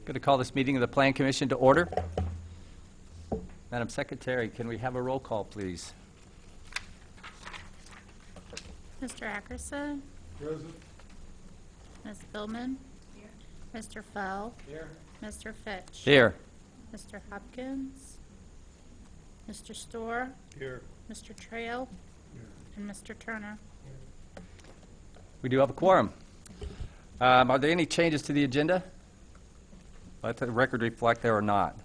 Going to call this meeting of the Plan Commission to order. Madam Secretary, can we have a roll call, please? Mr. Ackerson? Present. Ms. Billman? Here. Mr. Fell? Here. Mr. Fitch? Here. Mr. Hopkins? Mr. Storr? Here. Mr. Trail? And Mr. Turner? We do have a quorum. Are there any changes to the agenda? Let the record reflect there or not.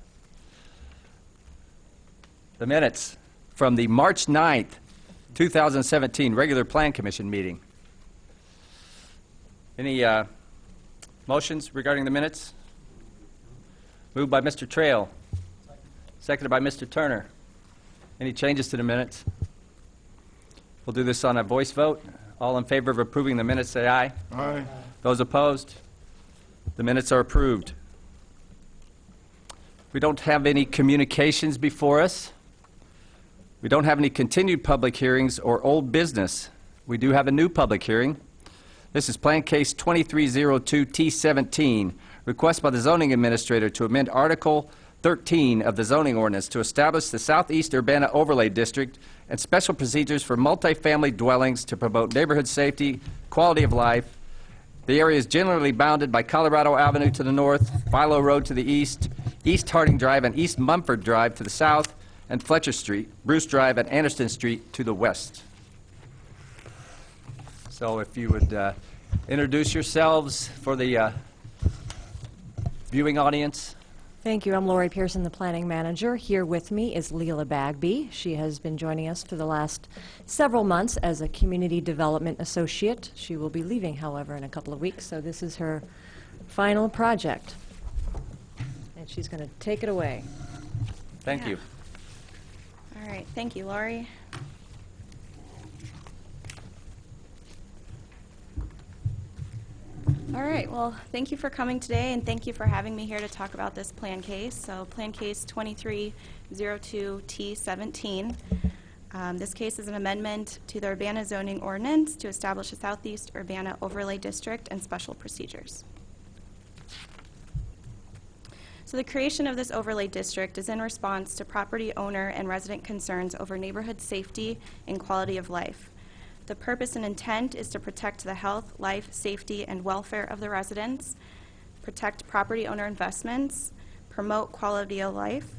The minutes from the March 9th, 2017 regular Plan Commission meeting. Any motions regarding the minutes? Moved by Mr. Trail. Seconded by Mr. Turner. Any changes to the minutes? We'll do this on a voice vote. All in favor of approving the minutes, say aye. Aye. Those opposed? The minutes are approved. We don't have any communications before us. We don't have any continued public hearings or old business. We do have a new public hearing. This is Plan Case 2302T17, request by the Zoning Administrator to amend Article 13 of the Zoning Ordinance to establish the Southeast Urbana Overlay District and special procedures for multifamily dwellings to promote neighborhood safety, quality of life. The area is generally bounded by Colorado Avenue to the north, Philo Road to the east, East Harding Drive and East Mumford Drive to the south, and Fletcher Street, Bruce Drive, and Anderson Street to the west. So if you would introduce yourselves for the viewing audience. Thank you. I'm Lori Pearson, the planning manager. Here with me is Leela Bagby. She has been joining us for the last several months as a community development associate. She will be leaving, however, in a couple of weeks, so this is her final project. And she's going to take it away. Thank you. All right, thank you, Laurie. All right, well, thank you for coming today, and thank you for having me here to talk about this plan case. So, Plan Case 2302T17. This case is an amendment to the Urbana Zoning Ordinance to establish a Southeast Urbana Overlay District and special procedures. So the creation of this overlay district is in response to property owner and resident concerns over neighborhood safety and quality of life. The purpose and intent is to protect the health, life, safety, and welfare of the residents, protect property owner investments, promote quality of life.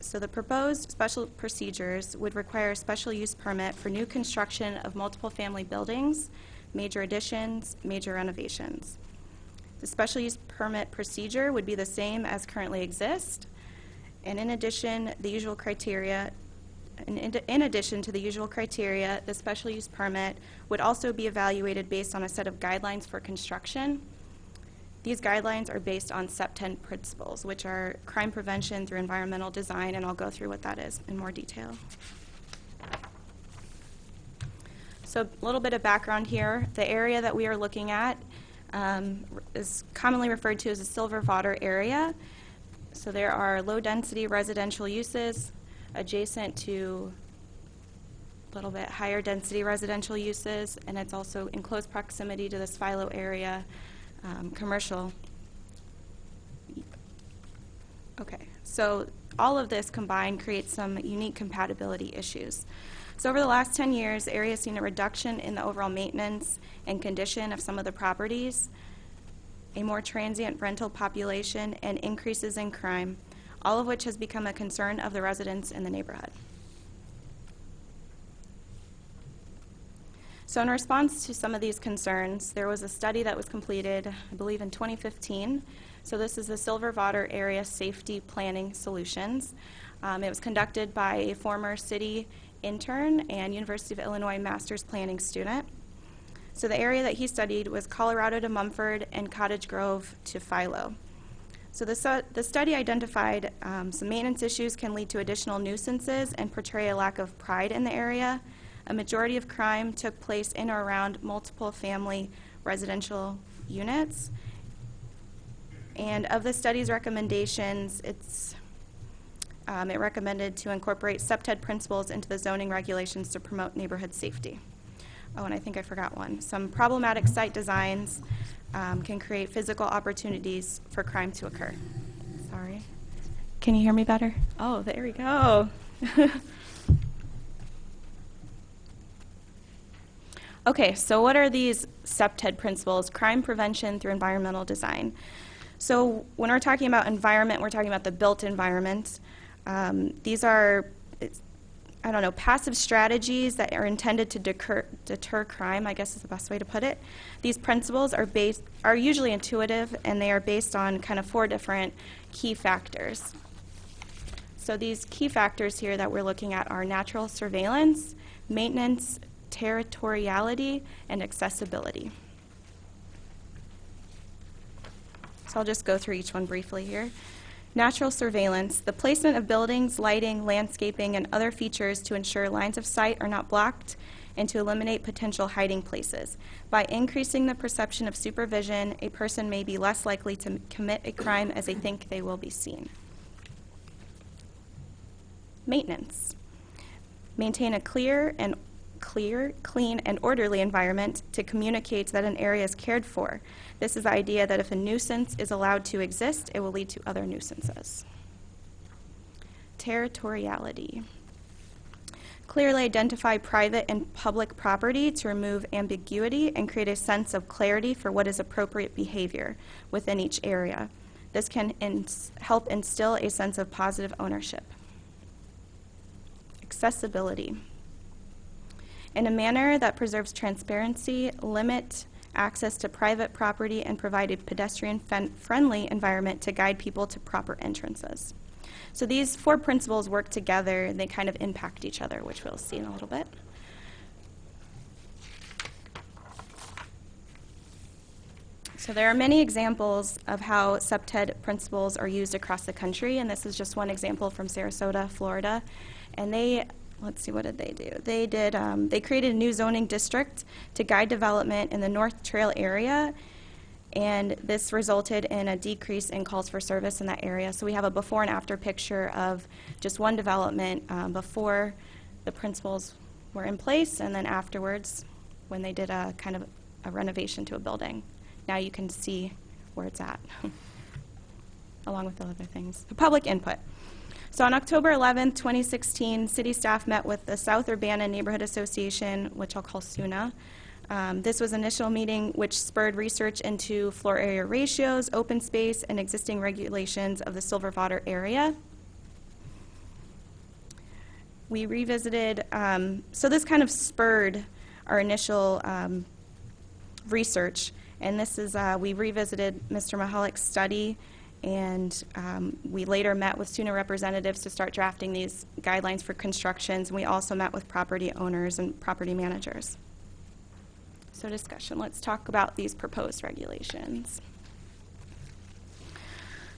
So the proposed special procedures would require a special use permit for new construction of multiple family buildings, major additions, major renovations. The special use permit procedure would be the same as currently exists, and in addition, the usual criteria. In addition to the usual criteria, the special use permit would also be evaluated based on a set of guidelines for construction. These guidelines are based on SEP 10 principles, which are crime prevention through environmental design, and I'll go through what that is in more detail. So a little bit of background here. The area that we are looking at is commonly referred to as the Silver Water area. So there are low-density residential uses adjacent to a little bit higher density residential uses, and it's also in close proximity to this Philo area, commercial. Okay, so all of this combined creates some unique compatibility issues. So over the last 10 years, the area has seen a reduction in the overall maintenance and condition of some of the properties, a more transient rental population, and increases in crime, all of which has become a concern of the residents in the neighborhood. So in response to some of these concerns, there was a study that was completed, I believe, in 2015. So this is the Silver Water Area Safety Planning Solutions. It was conducted by a former city intern and University of Illinois master's planning student. So the area that he studied was Colorado to Mumford and Cottage Grove to Philo. So the study identified some maintenance issues can lead to additional nuisances and portray a lack of pride in the area. A majority of crime took place in or around multiple family residential units. And of the study's recommendations, it recommended to incorporate SEP 10 principles into the zoning regulations to promote neighborhood safety. Oh, and I think I forgot one. Some problematic site designs can create physical opportunities for crime to occur. Sorry. Can you hear me better? Oh, there we go. Okay, so what are these CPTED principles? Crime prevention through environmental design. So when we're talking about environment, we're talking about the built environment. These are, passive strategies that are intended to deter crime, I guess is the best way to put it. These principles are usually intuitive, and they are based on kind of 4 different key factors. So these key factors here that we're looking at are natural surveillance, maintenance, territoriality, and accessibility. So I'll just go through each one briefly here. Natural surveillance, the placement of buildings, lighting, landscaping, and other features to ensure lines of sight are not blocked and to eliminate potential hiding places. By increasing the perception of supervision, a person may be less likely to commit a crime as they think they will be seen. Maintenance. Maintain a clear, clean, and orderly environment to communicate that an area is cared for. This is the idea that if a nuisance is allowed to exist, it will lead to other nuisances. Territoriality. Clearly identify private and public property to remove ambiguity and create a sense of clarity for what is appropriate behavior within each area. This can help instill a sense of positive ownership. Accessibility. In a manner that preserves transparency, limit access to private property, and provide a pedestrian-friendly environment to guide people to proper entrances. So these 4 principles work together, and they kind of impact each other, which we'll see in a little bit. So there are many examples of how CPTED principles are used across the country, and this is just one example from Sarasota, Florida. And let's see, what did they do? They created a new zoning district to guide development in the North Trail area, and this resulted in a decrease in calls for service in that area. So we have a before and after picture of just one development before the principles were in place, and then afterwards when they did a kind of a renovation to a building. Now you can see where it's at, along with the other things. The public input. So on October 11th, 2016, city staff met with the South Urbana Neighborhood Association, which I'll call SUNA. This was an initial meeting which spurred research into floor area ratios, open space, and existing regulations of the Silverwater area. We revisited, so this kind of spurred our initial research, and this is, we revisited Mr. Mihalik's study, and we later met with SUNA representatives to start drafting these guidelines for constructions, and we also met with property owners and property managers. So discussion, let's talk about these proposed regulations.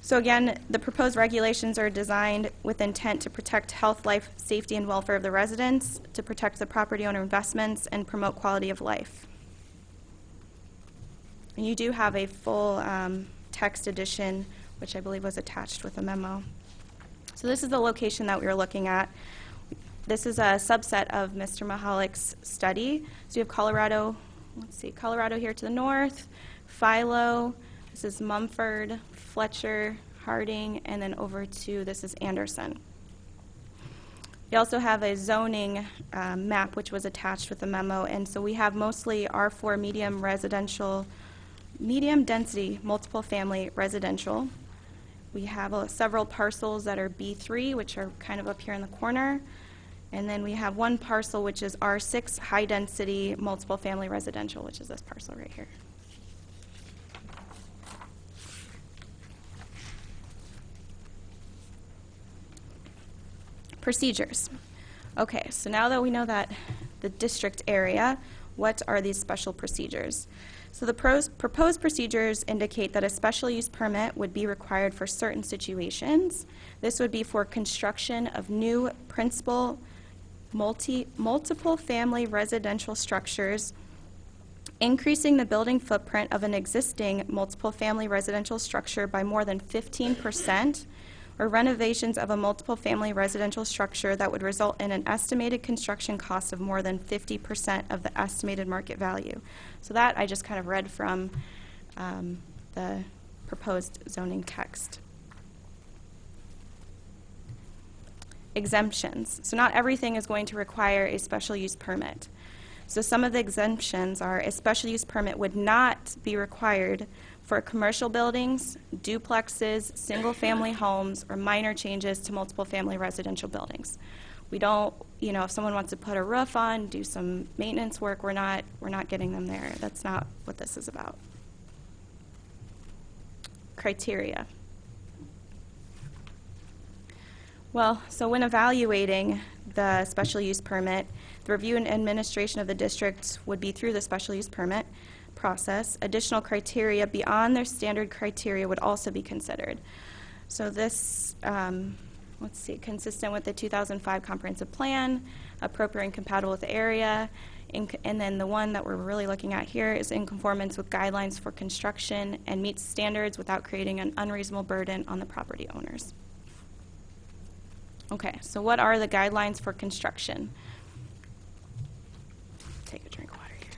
So again, the proposed regulations are designed with intent to protect health, life, safety, and welfare of the residents, to protect the property owner investments, and promote quality of life. And you do have a full text edition, which I believe was attached with a memo. So this is the location that we were looking at. This is a subset of Mr. Mihalik's study. So you have Colorado, let's see, Colorado here to the north, Philo, this is Mumford, Fletcher, Harding, and then over to, this is Anderson. We also have a zoning map which was attached with the memo, and so we have mostly R4 medium density, multiple family residential. We have several parcels that are B3, which are kind of up here in the corner. And then we have one parcel which is R6, high density, multiple family residential, which is this parcel right here. Procedures. Okay, so now that we know that the district area, what are these special procedures? So the proposed procedures indicate that a special use permit would be required for certain situations. This would be for construction of new principal multiple family residential structures, increasing the building footprint of an existing multiple family residential structure by more than 15%, or renovations of a multiple family residential structure that would result in an estimated construction cost of more than 50% of the estimated market value. So that I just kind of read from the proposed zoning text. Exemptions. So not everything is going to require a special use permit. So some of the exemptions are a special use permit would not be required for commercial buildings, duplexes, single-family homes, or minor changes to multiple-family residential buildings. We don't, if someone wants to put a roof on, do some maintenance work, we're not getting them there. That's not what this is about. Criteria. Well, so when evaluating the special use permit, the review and administration of the district would be through the special use permit process. Additional criteria beyond their standard criteria would also be considered. So this, let's see, consistent with the 2005 comprehensive plan, appropriate and compatible with the area, and then the one that we're really looking at here is in conformance with guidelines for construction and meets standards without creating an unreasonable burden on the property owners. Okay, so what are the guidelines for construction? Take a drink of water here.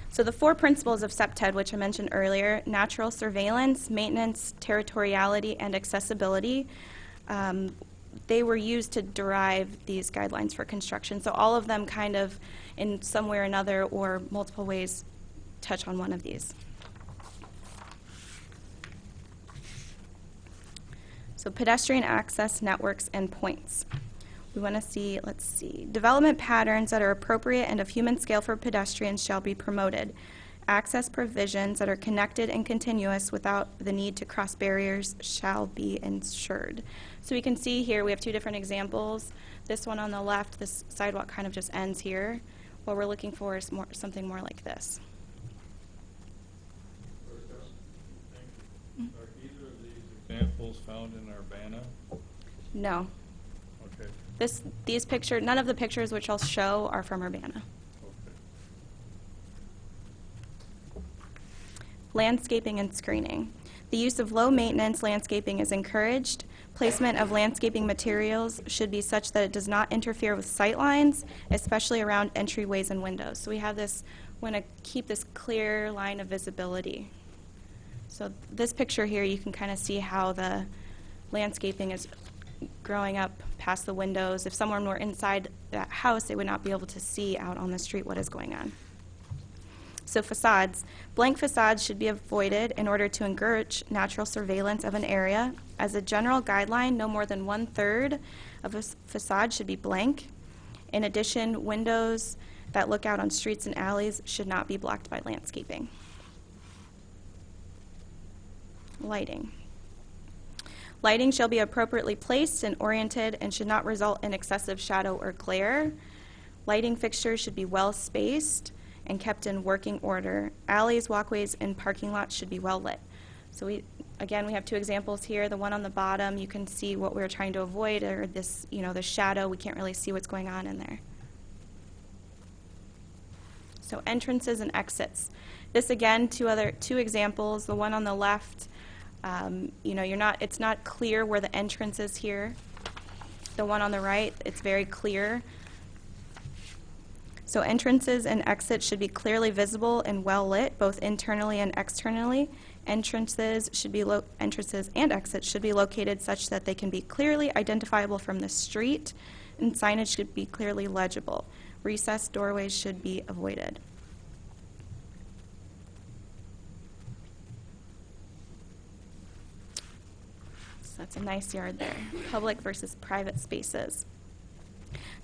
So the 4 principles of SEPTED, which I mentioned earlier, natural surveillance, maintenance, territoriality, and accessibility, they were used to derive these guidelines for construction. So all of them kind of, in some way or another, or multiple ways, touch on one of these. So pedestrian access networks and points. We want to see, let's see, development patterns that are appropriate and of human scale for pedestrians shall be promoted. Access provisions that are connected and continuous without the need to cross barriers shall be ensured. So we can see here we have 2 different examples. This one on the left, this sidewalk kind of just ends here. What we're looking for is something more like this. Are either of these examples found in Urbana? No. Okay. These pictures, none of the pictures which I'll show are from Urbana. Okay. Landscaping and screening. The use of low-maintenance landscaping is encouraged. Placement of landscaping materials should be such that it does not interfere with sight lines, especially around entryways and windows. So we have this, want to keep this clear line of visibility. So this picture here, you can kind of see how the landscaping is growing up past the windows. If someone were inside that house, they would not be able to see out on the street what is going on. So facades. Blank facades should be avoided in order to encourage natural surveillance of an area. As a general guideline, no more than 1/3 of a facade should be blank. In addition, windows that look out on streets and alleys should not be blocked by landscaping. Lighting. Lighting shall be appropriately placed and oriented and should not result in excessive shadow or glare. Lighting fixtures should be well spaced and kept in working order. Alleys, walkways, and parking lots should be well lit. So we have 2 examples here. The one on the bottom, you can see what we're trying to avoid, or this, the shadow. We can't really see what's going on in there. So entrances and exits. This again, 2 examples. The one on the left, it's not clear where the entrance is here. The one on the right, it's very clear. So entrances and exits should be clearly visible and well lit, both internally and externally. Entrances and exits should be located such that they can be clearly identifiable from the street, and signage should be clearly legible. Recessed doorways should be avoided. So that's a nice yard there. Public versus private spaces.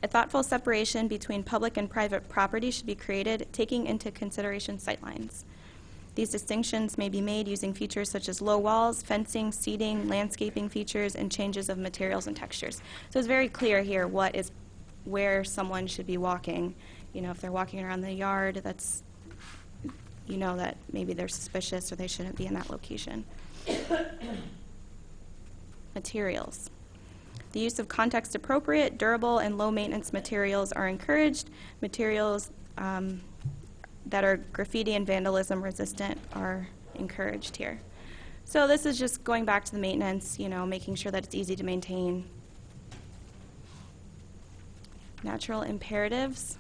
A thoughtful separation between public and private property should be created, taking into consideration sightlines. These distinctions may be made using features such as low walls, fencing, seating, landscaping features, and changes of materials and textures. So it's very clear here where someone should be walking. If they're walking around the yard, that's, that maybe they're suspicious or they shouldn't be in that location. Materials. The use of context-appropriate, durable, and low-maintenance materials are encouraged. Materials that are graffiti and vandalism resistant are encouraged here. So this is just going back to the maintenance, making sure that it's easy to maintain. Natural imperatives.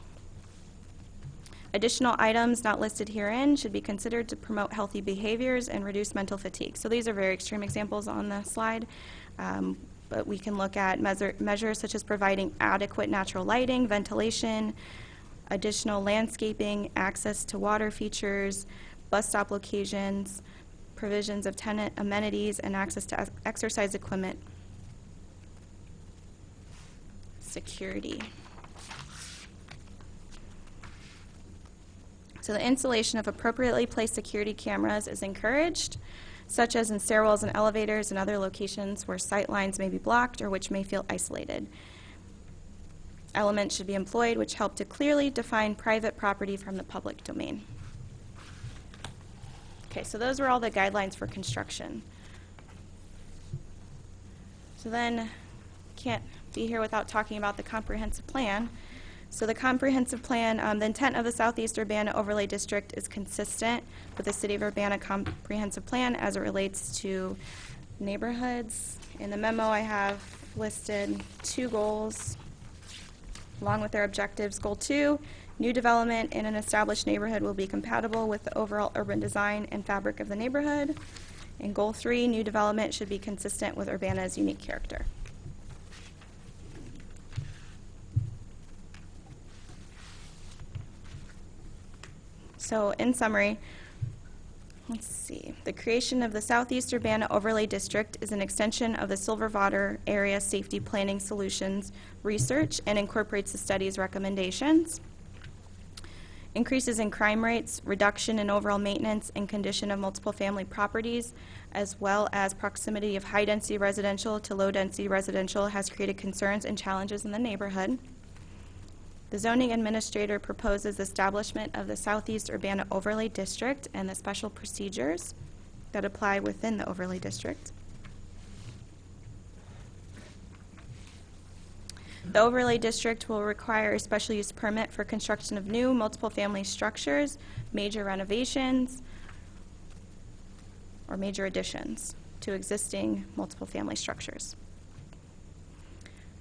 Additional items not listed herein should be considered to promote healthy behaviors and reduce mental fatigue. So these are very extreme examples on the slide, but we can look at measures such as providing adequate natural lighting, ventilation, additional landscaping, access to water features, bus stop locations, provisions of tenant amenities, and access to exercise equipment. Security. So the installation of appropriately placed security cameras is encouraged, such as in stairwells and elevators and other locations where sight lines may be blocked or which may feel isolated. Elements should be employed which help to clearly define private property from the public domain. Okay, so those were all the guidelines for construction. So then, can't be here without talking about the comprehensive plan. So the comprehensive plan, the intent of the Southeast Urbana Overlay District is consistent with the City of Urbana comprehensive plan as it relates to neighborhoods. In the memo, I have listed 2 goals along with their objectives. Goal 2, new development in an established neighborhood will be compatible with the overall urban design and fabric of the neighborhood. And Goal 3, new development should be consistent with Urbana's unique character. So in summary, let's see. The creation of the Southeast Urbana Overlay District is an extension of the Silverwater Area Safety Planning Solutions research and incorporates the study's recommendations. Increases in crime rates, reduction in overall maintenance and condition of multiple family properties, as well as proximity of high-density residential to low-density residential has created concerns and challenges in the neighborhood. The zoning administrator proposes establishment of the Southeast Urbana Overlay District and the special procedures that apply within the overlay district. The overlay district will require a special use permit for construction of new multiple family structures, major renovations, or major additions to existing multiple family structures.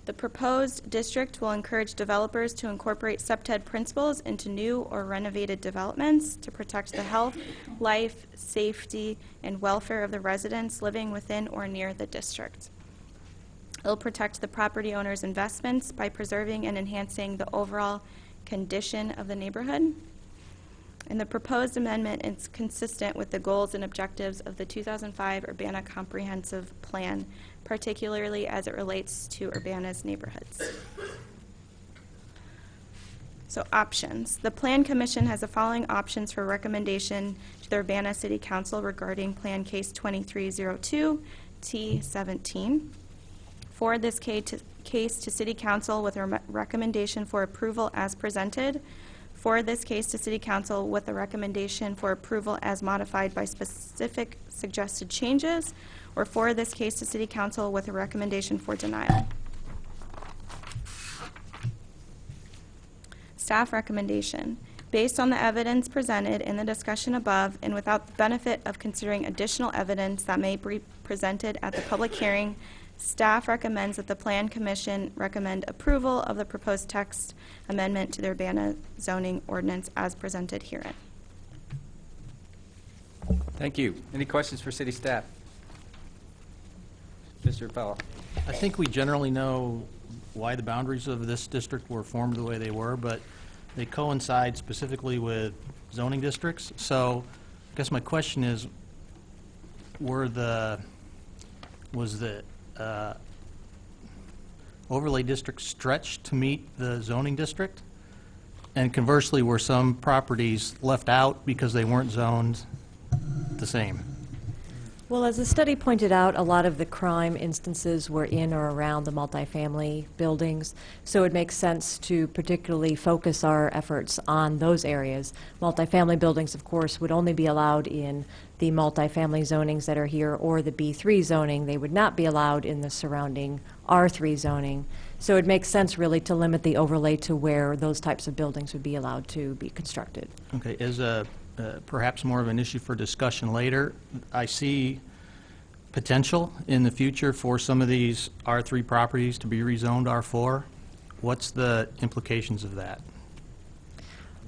The proposed district will encourage developers to incorporate SEPTED principles into new or renovated developments to protect the health, life, safety, and welfare of the residents living within or near the district. It will protect the property owner's investments by preserving and enhancing the overall condition of the neighborhood. And the proposed amendment is consistent with the goals and objectives of the 2005 Urbana Comprehensive Plan, particularly as it relates to Urbana's neighborhoods. So options. The Plan Commission has the following options for recommendation to the Urbana City Council regarding Plan Case 2302 T17. Forward this case to City Council with a recommendation for approval as presented. Forward this case to City Council with a recommendation for approval as modified by specific suggested changes, or forward this case to City Council with a recommendation for denial. Staff recommendation. Based on the evidence presented in the discussion above and without the benefit of considering additional evidence that may be presented at the public hearing, staff recommends that the Plan Commission recommend approval of the proposed text amendment to the Urbana zoning ordinance as presented herein. Thank you. Any questions for city staff? Mr. Fellow. I think we generally know why the boundaries of this district were formed the way they were, but they coincide specifically with zoning districts. So I guess my question is, was the overlay district stretched to meet the zoning district? And conversely, were some properties left out because they weren't zoned the same? Well, as the study pointed out, a lot of the crime instances were in or around the multifamily buildings, so it makes sense to particularly focus our efforts on those areas. Multifamily buildings, of course, would only be allowed in the multifamily zonings that are here, or the B3 zoning. They would not be allowed in the surrounding R3 zoning. So it makes sense really to limit the overlay to where those types of buildings would be allowed to be constructed. Okay, as perhaps more of an issue for discussion later, I see potential in the future for some of these R3 properties to be rezoned R4 what's the implications of that?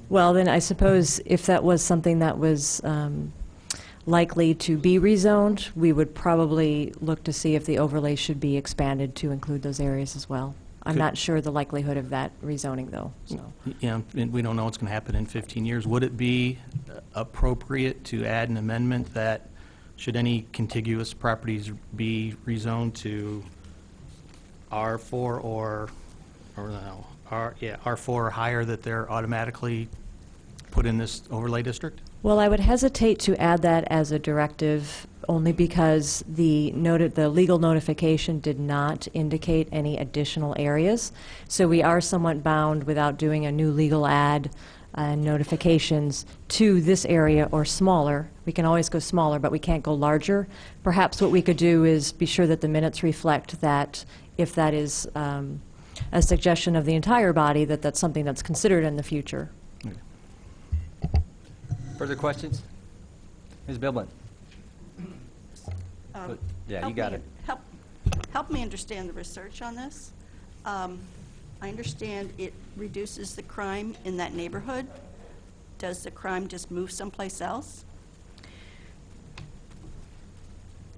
Well, then I suppose if that was something that was likely to be rezoned, we would probably look to see if the overlay should be expanded to include those areas as well. I'm Could- not sure the likelihood of that rezoning, though, so. You know, and we don't know what's going to happen in 15 years. Would it be appropriate to add an amendment that should any contiguous properties be rezoned to R4 or no, R4 or higher, that they're automatically put in this overlay district? Well, I would hesitate to add that as a directive, only because the legal notification did not indicate any additional areas. So we are somewhat bound without doing a new legal ad and notifications to this area or smaller. We can always go smaller, but we can't go larger. Perhaps what we could do is be sure that the minutes reflect that if that is a suggestion of the entire body, that that's something that's considered in the future. Further questions? Ms. Billman? Yeah, you Help got me- it. Help me understand the research on this. I understand it reduces the crime in that neighborhood. Does the crime just move someplace else?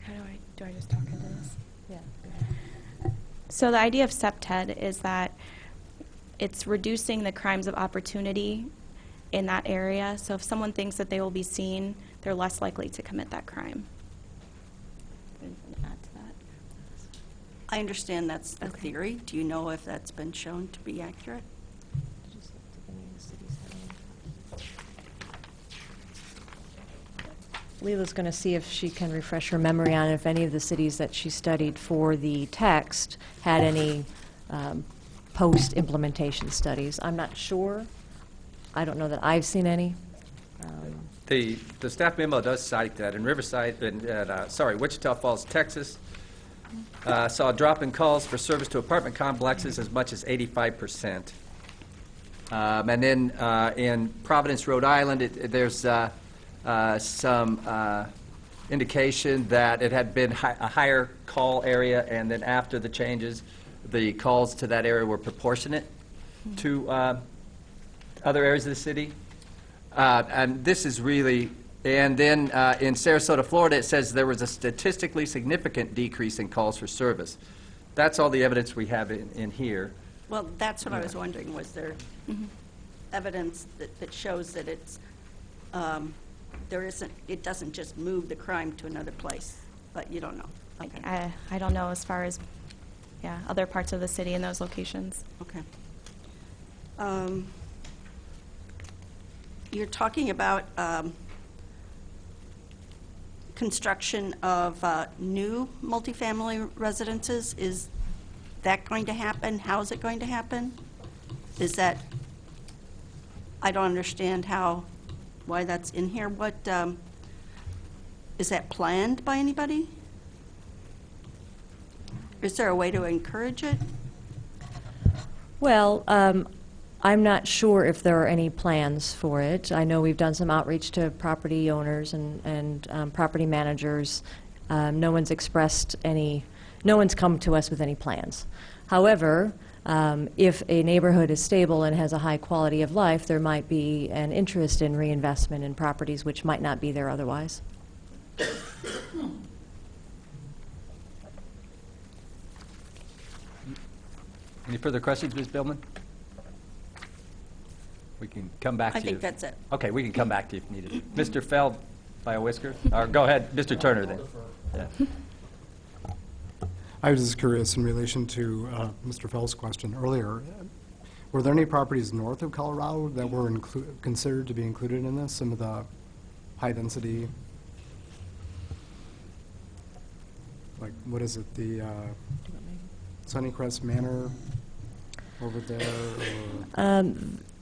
How do I just talk into this? Yeah. So the idea of SEPTED is that it's reducing the crimes of opportunity in that area. So if someone thinks that they will be seen, they're less likely to commit that crime. Anything to add to that? I understand that's the Okay. theory. Do you know if that's been shown to be accurate? Leela's going to see if she can refresh her memory on if any of the cities that she studied for the text had any post-implementation studies. I'm not sure. I don't know that I've seen any. The staff memo does cite that in Riverside, Wichita Falls, Texas, saw a drop in calls for service to apartment complexes as much as 85%. And then in Providence, Rhode Island, there's some indication that it had been a higher call area, and then after the changes, the calls to that area were proportionate to other areas of the city. And this is really, and then in Sarasota, Florida, it says there was a statistically significant decrease in calls for service. That's all the evidence we have in here. Well, that's what I was wondering. Was there evidence that shows that it's, it doesn't just move the crime to another place, but you don't know? Okay. I don't know as far as, other parts of the city in those locations. Okay. You're talking about construction of new multifamily residences. Is that going to happen? How is it going to happen? Is that, I don't understand why that's in here. What, is that planned by anybody? Is there a way to encourage it? Well, I'm not sure if there are any plans for it. I know we've done some outreach to property owners and property managers. No one's come to us with any plans. However, if a neighborhood is stable and has a high quality of life, there might be an interest in reinvestment in properties which might not be there otherwise. Any further questions, Ms. Billman? We can come back to I you. think that's it. Okay, we can come back to you if needed. Mr. Feld, by a whisker? Or go ahead, Mr. Turner then. Yeah. I was just curious in relation to Mr. Fell's question earlier. Were there any properties north of Colorado that were considered to be included in this? Some of the high-density, like, what is it, the Sunnycrest Manor over there? Or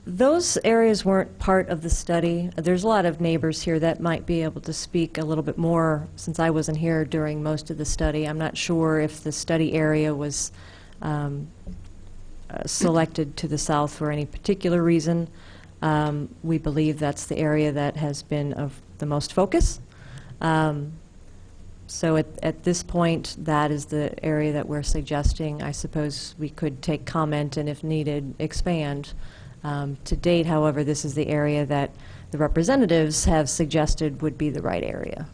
Those areas weren't part of the study. There's a lot of neighbors here that might be able to speak a little bit more, since I wasn't here during most of the study. I'm not sure if the study area was selected to the south for any particular reason. We believe that's the area that has been of the most focus. So at this point, that is the area that we're suggesting. I suppose we could take comment and, if needed, expand. To date, however, this is the area that the representatives have suggested would be the right area.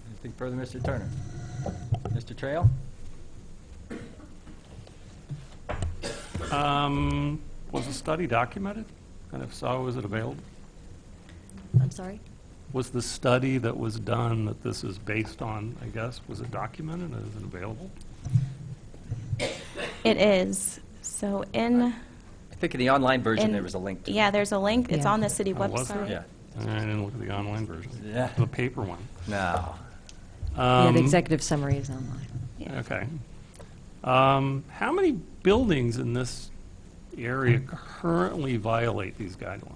Anything further, Mr. Turner? Mr. Trail? Was the study documented? And if so, is it available? I'm sorry? Was the study that was done that this is based on, I guess, was it documented and is it available? It is. So in, I think in the online version, there was a link to it. yeah, there's a link. It's Yeah. on the city Oh, was there? website. Yeah. I didn't look at the online version. Yeah. The paper one. No. Yeah, the executive summary is online. Yeah. Okay. How many buildings in this area currently violate these guidelines?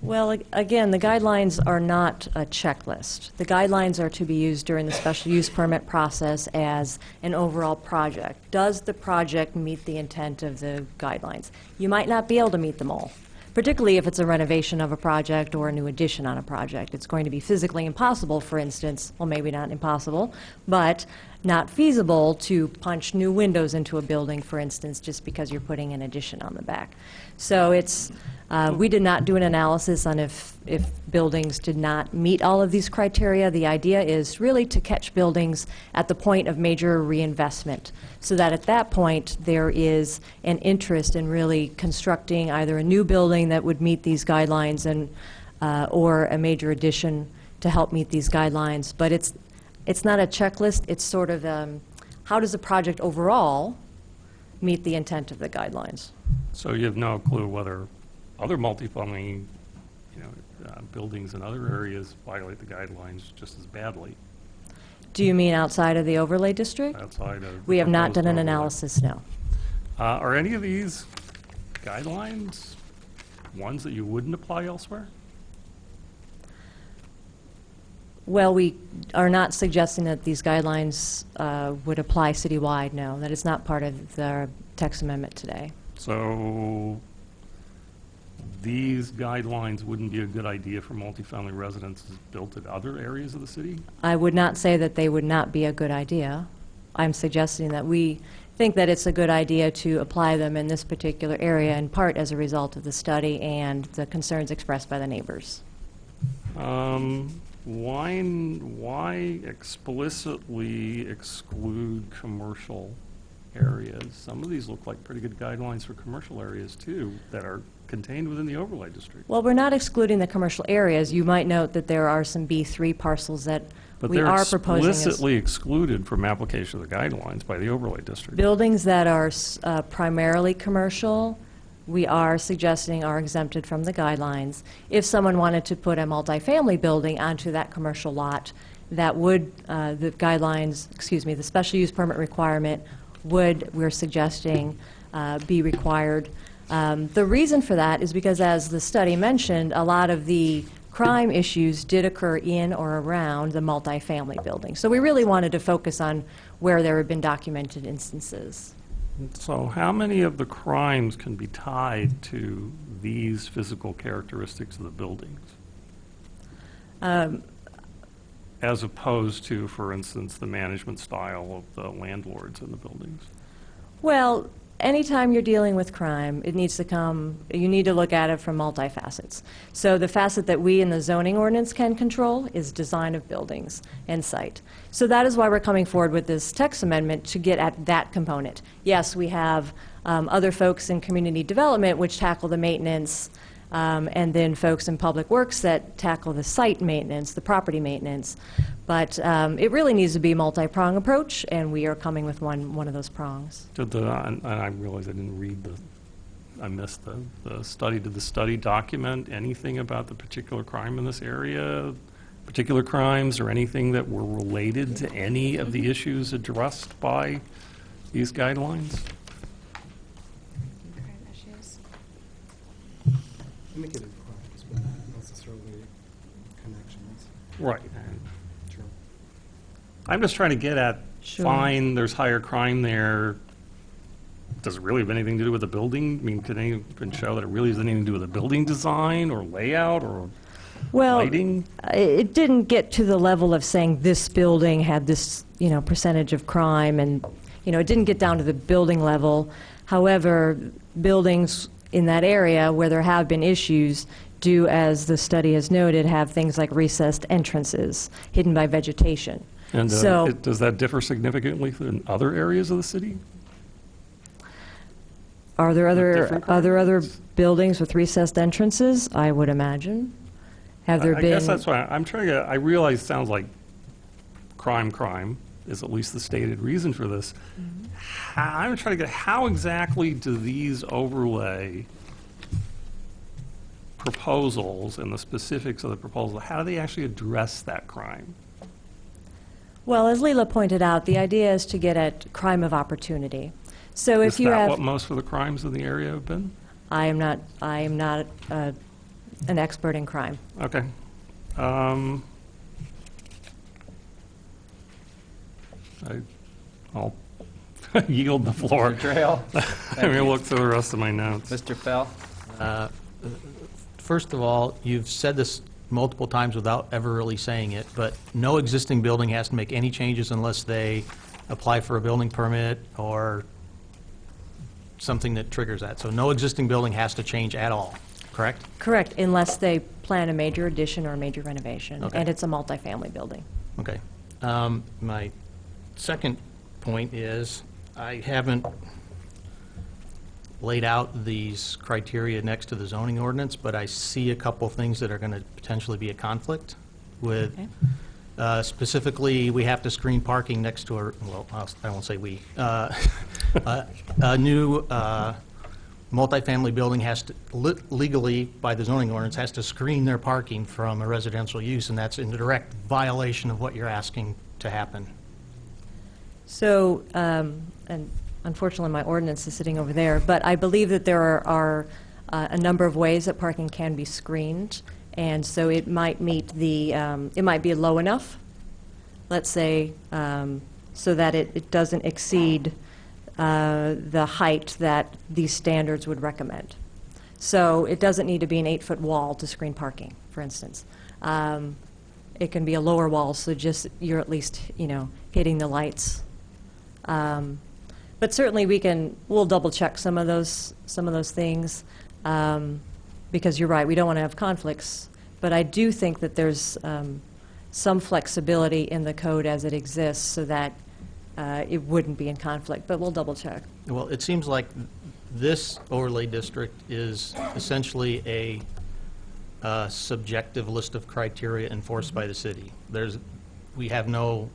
Well, again, the guidelines are not a checklist. The guidelines are to be used during the special use permit process as an overall project. Does the project meet the intent of the guidelines? You might not be able to meet them all, particularly if it's a renovation of a project or a new addition on a project. It's going to be physically impossible, for instance, well, maybe not impossible, but not feasible to punch new windows into a building, for instance, just because you're putting an addition on the back. So it's, we did not do an analysis on if buildings did not meet all of these criteria. The idea is really to catch buildings at the point of major reinvestment, so that at that point there is an interest in really constructing either a new building that would meet these guidelines and or a major addition to help meet these guidelines. But it's not a checklist. It's sort of how does the project overall meet the intent of the guidelines? So you have no clue whether other multifamily, buildings in other areas violate the guidelines just as badly Do you mean outside of the overlay district? outside of? We have not done an proposed overlay? analysis, no. Are any of these guidelines ones that you wouldn't apply elsewhere? Well, we are not suggesting that these guidelines would apply citywide, no. That is not part of the text amendment today. So these guidelines wouldn't be a good idea for multifamily residences built in other areas of the city? I would not say that they would not be a good idea. I'm suggesting that we think that it's a good idea to apply them in this particular area, in part as a result of the study and the concerns expressed by the neighbors. Why explicitly exclude commercial areas? Some of these look like pretty good guidelines for commercial areas, too, that are contained within the overlay district. Well, we're not excluding the commercial areas. You might note that there are some B3 parcels that But we they're are proposing as explicitly excluded from application of the guidelines by the overlay district. buildings that are primarily commercial. We are suggesting are exempted from the guidelines. If someone wanted to put a multifamily building onto that commercial lot, that would, the guidelines, the special use permit requirement would, we're suggesting, be required. The reason for that is because, as the study mentioned, a lot of the crime issues did occur in or around the multifamily building. So we really wanted to focus on where there have been documented instances. So how many of the crimes can be tied to these physical characteristics of the buildings? As opposed to, for instance, the management style of the landlords in the buildings? Well, anytime you're dealing with crime, it needs to come, you need to look at it from multifacets. So the facet that we in the zoning ordinance can control is design of buildings and site. So that is why we're coming forward with this text amendment, to get at that component. Yes, we have other folks in community development which tackle the maintenance, and then folks in public works that tackle the site maintenance, the property maintenance. But it really needs to be a multi-prong approach, and we are coming with one of those prongs. And I realize I didn't read I missed the study. Did the study document anything about the particular crime in this area, particular crimes, or anything that were related to any of the issues addressed by these guidelines? Crime issues. Indicated crimes, but not necessarily connections. Right. Sure. I'm just trying to get at, Sure. fine, there's higher crime there. Does it really have anything to do with the building? I mean, can anyone show that it really has anything to do with the building design or layout or Well, lighting? it didn't get to the level of saying this building had this, percentage of crime, and, it didn't get down to the building level. However, buildings in that area where there have been issues do, as the study has noted, have things like recessed entrances hidden by vegetation. And So- does that differ significantly in other areas of the city? Are there different other crimes? buildings with recessed entrances? I would imagine. Have there I been? guess that's why I'm trying to, I realize it sounds like crime is at least the stated reason for this. I'm trying to get, how exactly do these overlay proposals and the specifics of the proposal, how do they actually address that crime? Well, as Leila pointed out, the idea is to get at crime of opportunity. So if Is you that have, what most of the crimes in the area have been? I am not an expert in crime. Okay. I'll yield the floor. Mr. Trail? I'm going to look through the rest of my notes. Mr. Fell? First of all, you've said this multiple times without ever really saying it, but no existing building has to make any changes unless they apply for a building permit or something that triggers that. So no existing building has to change at all, correct? Correct, unless they plan a major addition or a major renovation, Okay. and it's a multifamily building. Okay. My second point is, I haven't laid out these criteria next to the zoning ordinance, but I see a couple things that are going to potentially be a conflict with, Okay. specifically, we have to screen parking next to I won't say we. A new multifamily building has to, legally, by the zoning ordinance, has to screen their parking from a residential use, and that's in direct violation of what you're asking to happen. So, and unfortunately, my ordinance is sitting over there, but I believe that there are a number of ways that parking can be screened, and so it might meet the, it might be low enough, let's say, so that it doesn't exceed the height that these standards would recommend. So it doesn't need to be an 8-foot wall to screen parking, for instance. It can be a lower wall, so just, you're at least, hitting the lights. But certainly we'll double check some of those things, because you're right, we don't want to have conflicts. But I do think that there's some flexibility in the code as it exists so that it wouldn't be in conflict, but we'll double check. Well, it seems like this overlay district is essentially a subjective list of criteria enforced by the city. We have no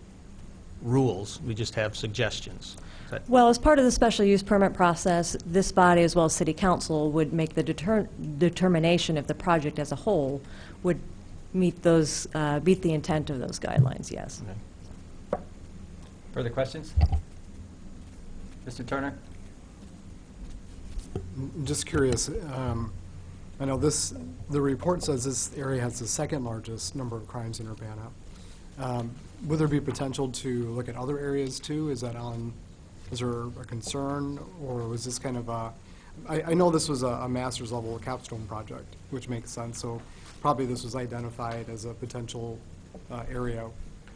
rules, we just have suggestions. Is that- Well, as part of the special use permit process, this body, as well as city council, would make the determination if the project as a whole would meet the intent of those guidelines, yes. Okay. Further questions? Mr. Turner? Just curious, I know the report says this area has the second largest number of crimes in Urbana. Would there be potential to look at other areas too? Is there a concern, or was this kind of I know this was a master's level capstone project, which makes sense, so probably this was identified as a potential area.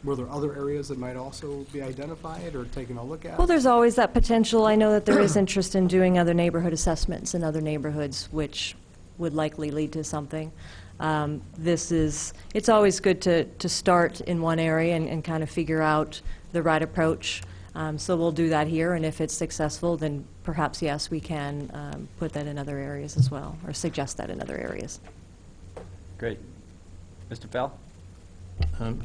Were there other areas that might also be identified or taken a look at? Well, there's always that potential. I know that there is interest in doing other neighborhood assessments in other neighborhoods, which would likely lead to something. It's always good to start in one area and kind of figure out the right approach. So we'll do that here, and if it's successful, then perhaps, yes, we can put that in other areas as well, or suggest that in other areas. Great. Mr. Fell?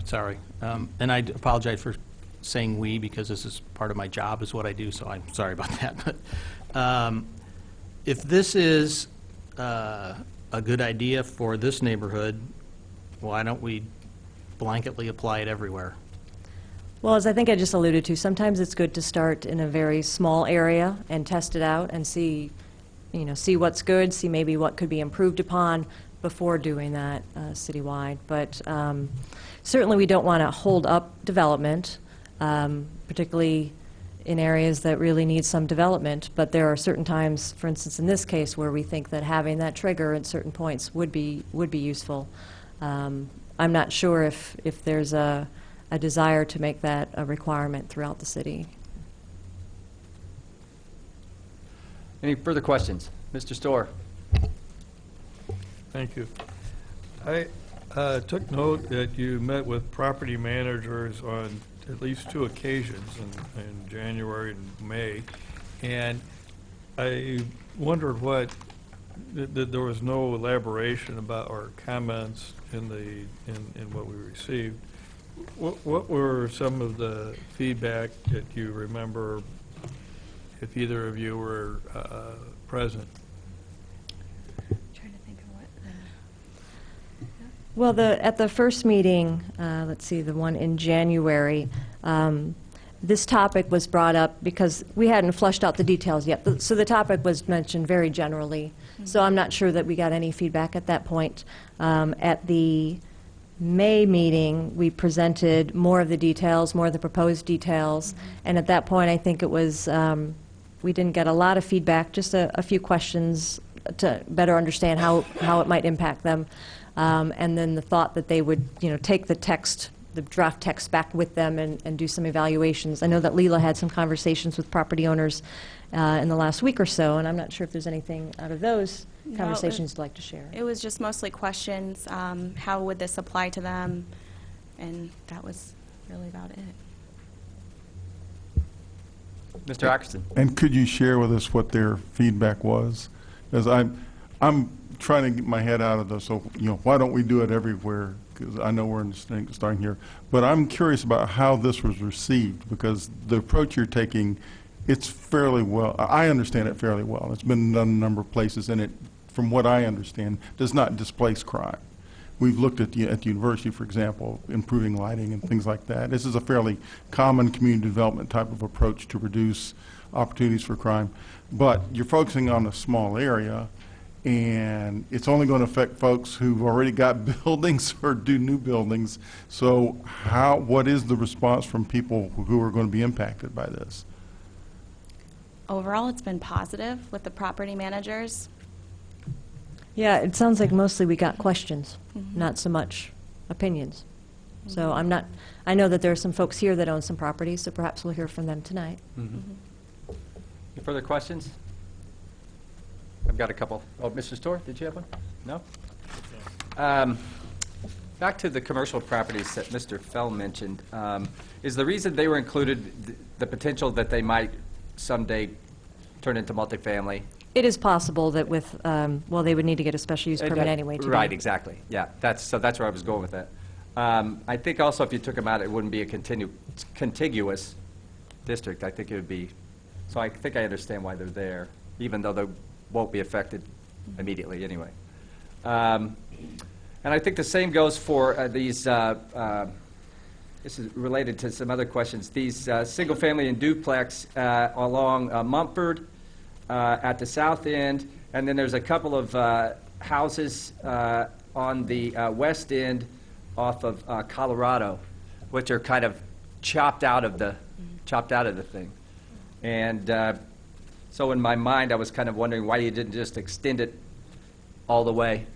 Sorry. And I apologize for saying "we" because this is part of my job, is what I do, so I'm sorry about that. But if this is a good idea for this neighborhood, why don't we blanketly apply it everywhere? Well, as I think I just alluded to, sometimes it's good to start in a very small area and test it out and see what's good, see maybe what could be improved upon before doing that citywide. But certainly we don't want to hold up development, particularly in areas that really need some development. But there are certain times, for instance in this case, where we think that having that trigger at certain points would be useful. I'm not sure if there's a desire to make that a requirement throughout the city. Any further questions? Mr. Storr? Thank you. I took note that you met with property managers on at least 2 occasions in January and May, and I wondered that there was no elaboration about or comments in what we received. What were some of the feedback that you remember, if either of you were present? Trying to think of what Well, at the first meeting, let's see, the one in January, this topic was brought up because we hadn't fleshed out the details yet. So the topic was mentioned very generally. So I'm not sure that we got any feedback at that point. At the May meeting, we presented more of the details, more of the proposed details. And at that point, I think it was, we didn't get a lot of feedback, just a few questions to better understand how it might impact them. And then the thought that they would, take the text, the draft text back with them and do some evaluations. I know that Leela had some conversations with property owners in the last week or so, and I'm not sure if there's anything out of those conversations you'd like to share. It was just mostly questions, how would this apply to them? And that was really about it. Mr. Atkinson? And could you share with us what their feedback was? Because I'm trying to get my head out of this, so, why don't we do it everywhere? Because I know we're starting here. But I'm curious about how this was received, because the approach you're taking, it's fairly well, I understand it fairly well. It's been done a number of places, and it, from what I understand, does not displace crime. We've looked at the university, for example, improving lighting and things like that. This is a fairly common community development type of approach to reduce opportunities for crime. But you're focusing on a small area, and it's only going to affect folks who've already got buildings or do new buildings. So what is the response from people who are going to be impacted by this? Overall, it's been positive with the property managers. Yeah, it sounds like mostly we got questions, not so much opinions. So I know that there are some folks here that own some properties, so perhaps we'll hear from them tonight. Any further questions? I've got a couple. Oh, Mr. Storr, did you have one? No? Back to the commercial properties that Mr. Fell mentioned. Is the reason they were included the potential that they might someday turn into multifamily? It is possible that with, well, they would need to get a special use permit anyway. Right, exactly. Yeah, that's where I was going with that. I think also if you took them out, it wouldn't be a contiguous district. I think it would be, so I think I understand why they're there, even though they won't be affected immediately anyway. And I think the same goes for these, this is related to some other questions, these single-family and duplex along Mumford at the south end, and then there's a couple of houses on the west end off of Colorado, which are kind of chopped out of the thing. And so in my mind, I was kind of wondering why you didn't just extend it all the way.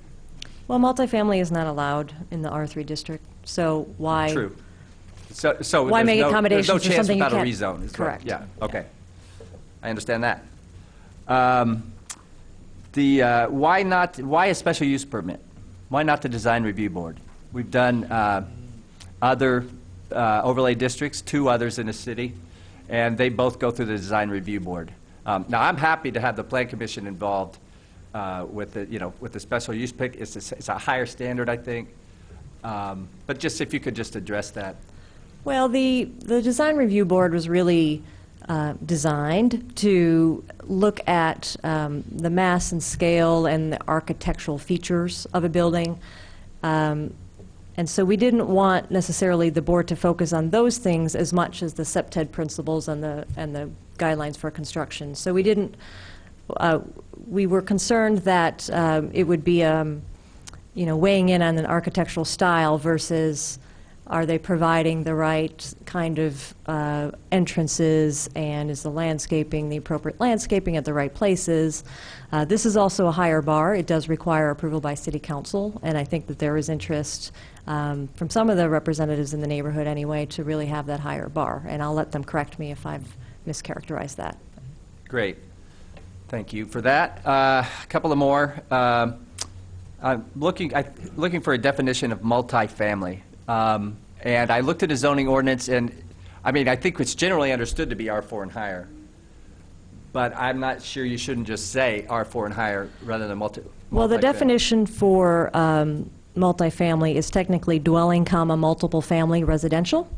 Well, multifamily is not allowed in the R3 district, so why? True. So Why there's make accommodations there's for no chance something you without a can't- rezone? is Correct. Yeah, okay. I understand that. Why a special use permit? Why not the design review board? We've done other overlay districts, 2 others in the city, and they both go through the design review board. Now, I'm happy to have the plan commission involved with the special use pick. It's a higher standard, I think. But just if you could just address that. Well, the design review board was really designed to look at the mass and scale and the architectural features of a building. And so we didn't want necessarily the board to focus on those things as much as the CEPTED principles and the guidelines for construction. So we didn't, we were concerned that it would be, weighing in on an architectural style versus Are they providing the right kind of entrances, and is the landscaping, the appropriate landscaping at the right places? This is also a higher bar. It does require approval by City Council, and I think that there is interest from some of the representatives in the neighborhood anyway to really have that higher bar, and I'll let them correct me if I've mischaracterized that. Great. Thank you for that. A couple of more. I'm looking for a definition of multifamily. And I looked at the zoning ordinance, and, I mean, I think it's generally understood to be R4 and higher. But I'm not sure you shouldn't just say R4 and higher rather than Well, the multifamily. definition for multifamily is technically dwelling, multiple family residential.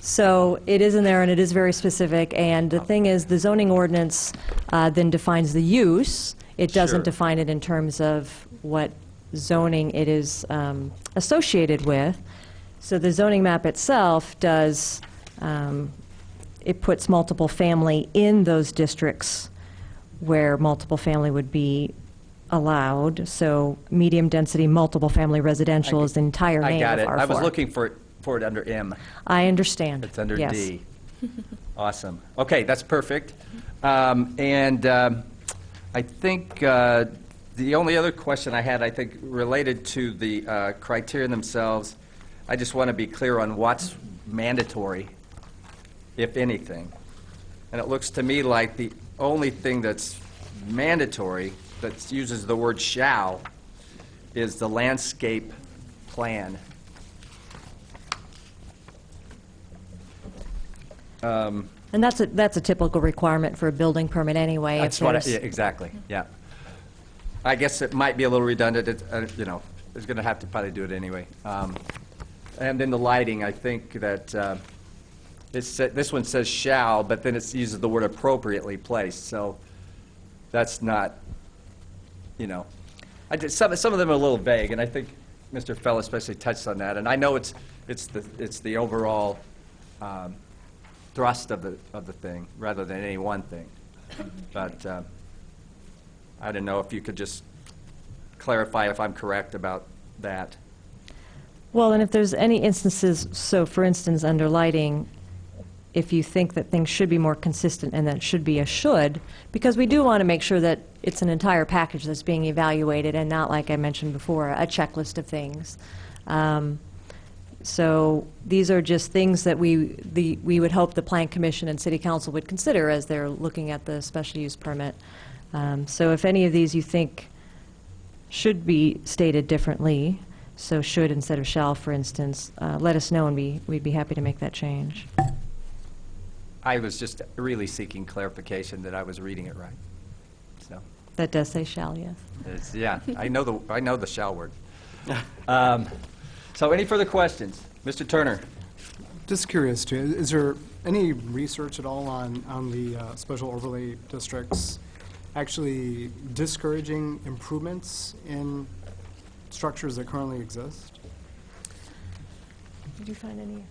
So it is in there, and it is very specific. And the thing is, the zoning ordinance then defines the use. It doesn't Sure. define it in terms of what zoning it is associated with. So the zoning map itself does, it puts multiple family in those districts where multiple family would be allowed. So medium density, multiple family residential is the entire I name got of it. R4. I was looking for it under M. I understand. It's under Yes. D. Awesome. Okay, that's perfect. I think the only other question I had, I think, related to the criteria themselves, I just want to be clear on what's mandatory, if anything. And it looks to me like the only thing that's mandatory, that uses the word shall, is the landscape plan. And that's a typical requirement for a building permit anyway. That's if what, there's- yeah, exactly, yeah. I guess it might be a little redundant, you know, it's going to have to probably do it anyway. And then the lighting, I think that this one says shall, but then it uses the word appropriately placed, so that's not, you know. Some of them are a little vague, and I think Mr. Fell especially touched on that. And I know it's the overall thrust of the thing, rather than any one thing. But I don't know if you could just clarify if I'm correct about that. Well, and if there's any instances, so for instance, under lighting, if you think that things should be more consistent and that it should be a should, because we do want to make sure that it's an entire package that's being evaluated and not, like I mentioned before, a checklist of things. So these are just things that we would hope the Plan Commission and City Council would consider as they're looking at the special use permit. So if any of these you think should be stated differently, so should instead of shall, for instance, let us know, and we'd be happy to make that change. I was just really seeking clarification that I was reading it right. So, That does say shall, yes. yeah, I know the shall word. So any further questions? Mr. Turner? Just curious, too, is there any research at all on the special overlay districts actually discouraging improvements in structures that currently exist? Did you find any?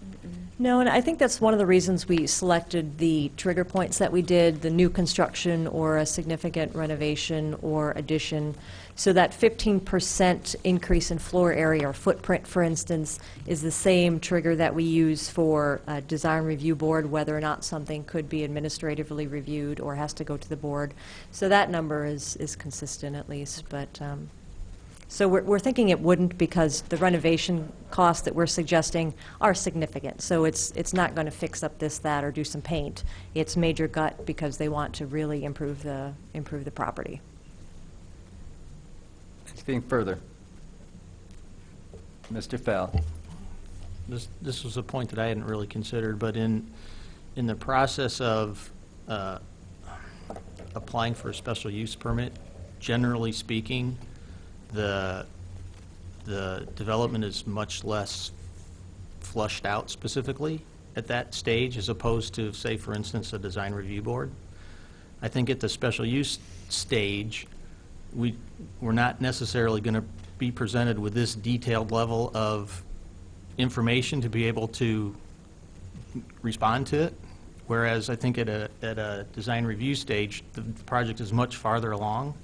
No, and I think that's one of the reasons we selected the trigger points that we did, the new construction or a significant renovation or addition. So that 15% increase in floor area or footprint, for instance, is the same trigger that we use for a design review board, whether or not something could be administratively reviewed or has to go to the board. So that number is consistent at least, but so we're thinking it wouldn't, because the renovation costs that we're suggesting are significant. So it's not going to fix up this, that, or do some paint. It's major gut because they want to really improve the property. Anything further? Mr. Fell? This was a point that I hadn't really considered, but in the process of applying for a special use permit, generally speaking, the development is much less flushed out specifically at that stage as opposed to, say, for instance, a design review board. I think at the special use stage, we're not necessarily going to be presented with this detailed level of information to be able to respond to it, whereas I think at a design review stage, the project is much farther along.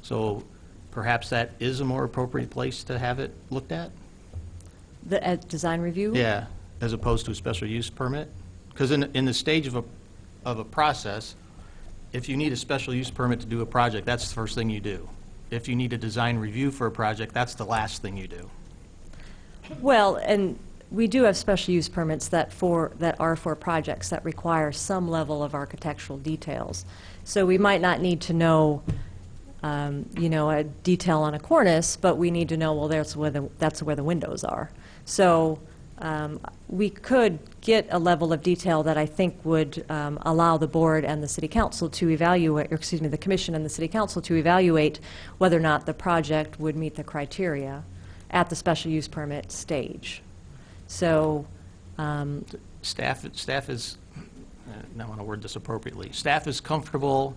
So perhaps that is a more appropriate place to have it looked at? The design review? Yeah, as opposed to a special use permit? Because in the stage of a process, if you need a special use permit to do a project, that's the first thing you do. If you need a design review for a project, that's the last thing you do. Well, and we do have special use permits that are for projects that require some level of architectural details. So we might not need to know, a detail on a cornice, but we need to know, well, that's where the windows are. So we could get a level of detail that I think would allow the board and the city council to evaluate, or excuse me, the commission and the city council to evaluate whether or not the project would meet the criteria at the special use permit stage. So, Staff is, now I want to word this appropriately, staff is comfortable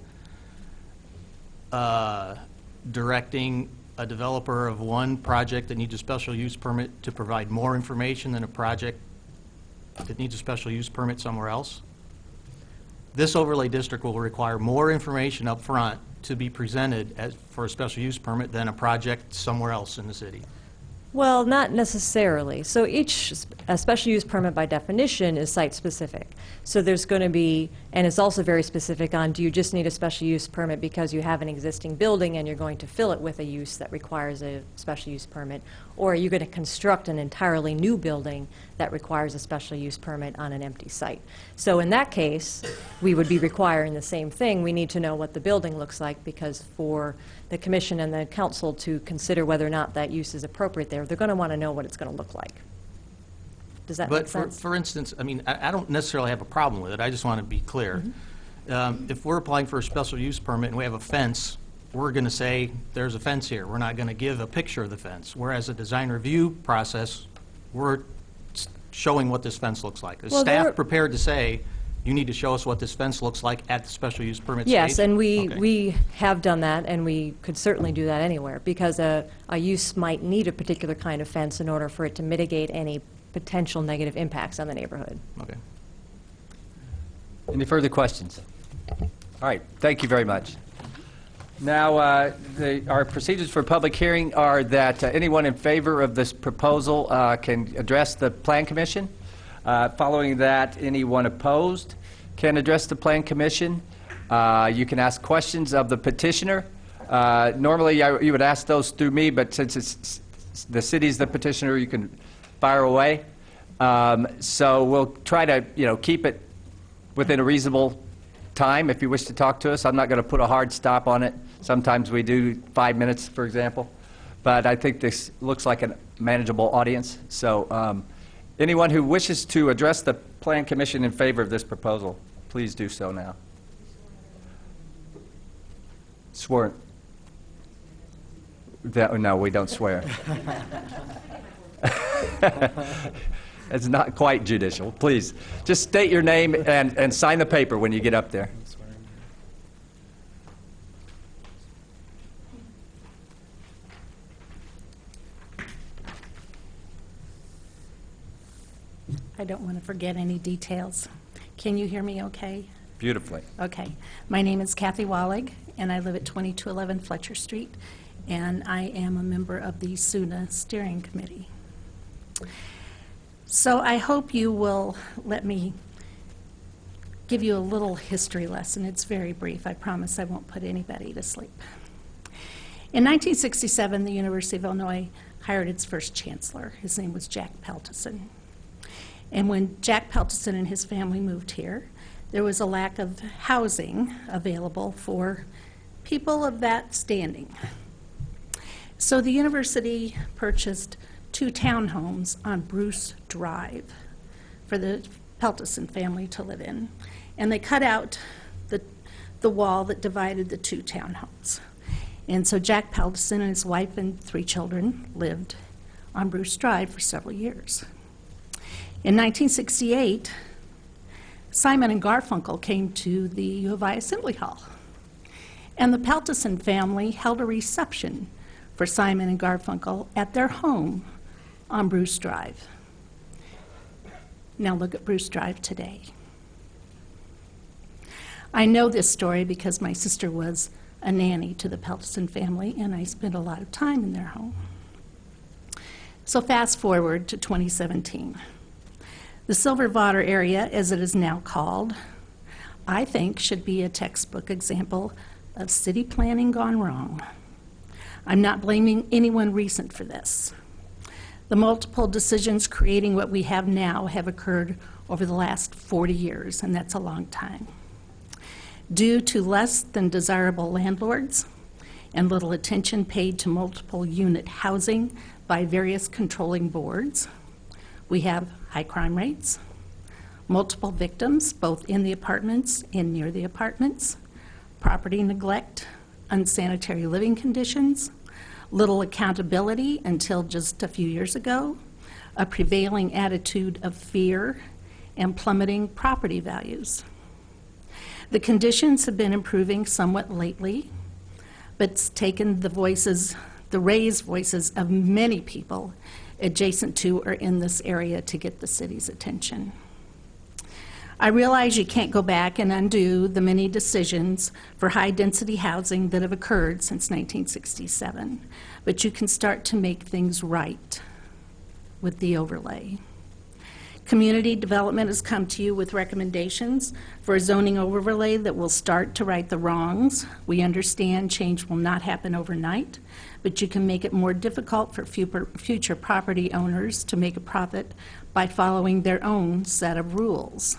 directing a developer of one project that needs a special use permit to provide more information than a project that needs a special use permit somewhere else? This overlay district will require more information up front to be presented for a special use permit than a project somewhere else in the city. well, not necessarily. So a special use permit by definition is site-specific. So there's going to be, and it's also very specific on, do you just need a special use permit because you have an existing building and you're going to fill it with a use that requires a special use permit? Or are you going to construct an entirely new building that requires a special use permit on an empty site? So in that case, we would be requiring the same thing. We need to know what the building looks like, because for the commission and the council to consider whether or not that use is appropriate there, they're going to want to know what it's going to look like. Does that make But sense? for instance, I mean, I don't necessarily have a problem with it. I just want to be clear. If we're applying for a special use permit and we have a fence, we're going to say, there's a fence here. We're not going to give a picture of the fence. Whereas a design review process, we're showing what this fence looks like. Is Well, there- staff prepared to say, you need to show us what this fence looks like at the special use permit stage? Yes, and Okay. we have done that, and we could certainly do that anywhere, because a use might need a particular kind of fence in order for it to mitigate any potential negative impacts on the neighborhood. Okay. Any further questions? All right, thank you very much. Now, our procedures for public hearing are that anyone in favor of this proposal can address the Plan Commission. Following that, anyone opposed can address the Plan Commission. You can ask questions of the petitioner. Normally, you would ask those through me, but since it's the city's the petitioner, you can fire away. So we'll try to, keep it within a reasonable time if you wish to talk to us. I'm not going to put a hard stop on it. Sometimes we do 5 minutes, for example. But I think this looks like a manageable audience. So anyone who wishes to address the Plan Commission in favor of this proposal, please do so now. Swear. No, we don't swear. It's not quite judicial. Please, just state your name and sign the paper when you get up there. I don't want to forget any details. Can you hear me okay? Beautifully. Okay. My name is Kathy Wallig, and I live at 2211 Fletcher Street, and I am a member of the SUNA Steering Committee. So I hope you will let me give you a little history lesson. It's very brief. I promise I won't put anybody to sleep. In 1967, the University of Illinois hired its first chancellor. His name was Jack Peltison. And when Jack Peltison and his family moved here, there was a lack of housing available for people of that standing. So the university purchased 2 townhomes on Bruce Drive for the Peltison family to live in. And they cut out the wall that divided the 2 townhomes. And so Jack Peltison and his wife and 3 children lived on Bruce Drive for several years. In 1968, Simon and Garfunkel came to the U of I Assembly Hall. And the Peltison family held a reception for Simon and Garfunkel at their home on Bruce Drive. Now look at Bruce Drive today. I know this story because my sister was a nanny to the Peltison family, and I spent a lot of time in their home. So fast forward to 2017. The Silver-Water area, as it is now called, I think should be a textbook example of city planning gone wrong. I'm not blaming anyone recent for this. The multiple decisions creating what we have now have occurred over the last 40 years, and that's a long time. Due to less than desirable landlords and little attention paid to multiple unit housing by various controlling boards, we have high crime rates, multiple victims both in the apartments and near the apartments, property neglect, unsanitary living conditions, little accountability until just a few years ago, a prevailing attitude of fear, and plummeting property values. The conditions have been improving somewhat lately, but it's taken the raised voices of many people adjacent to or in this area to get the city's attention. I realize you can't go back and undo the many decisions for high-density housing that have occurred since 1967, but you can start to make things right with the overlay. Community development has come to you with recommendations for a zoning overlay that will start to right the wrongs. We understand change will not happen overnight, but you can make it more difficult for future property owners to make a profit by following their own set of rules.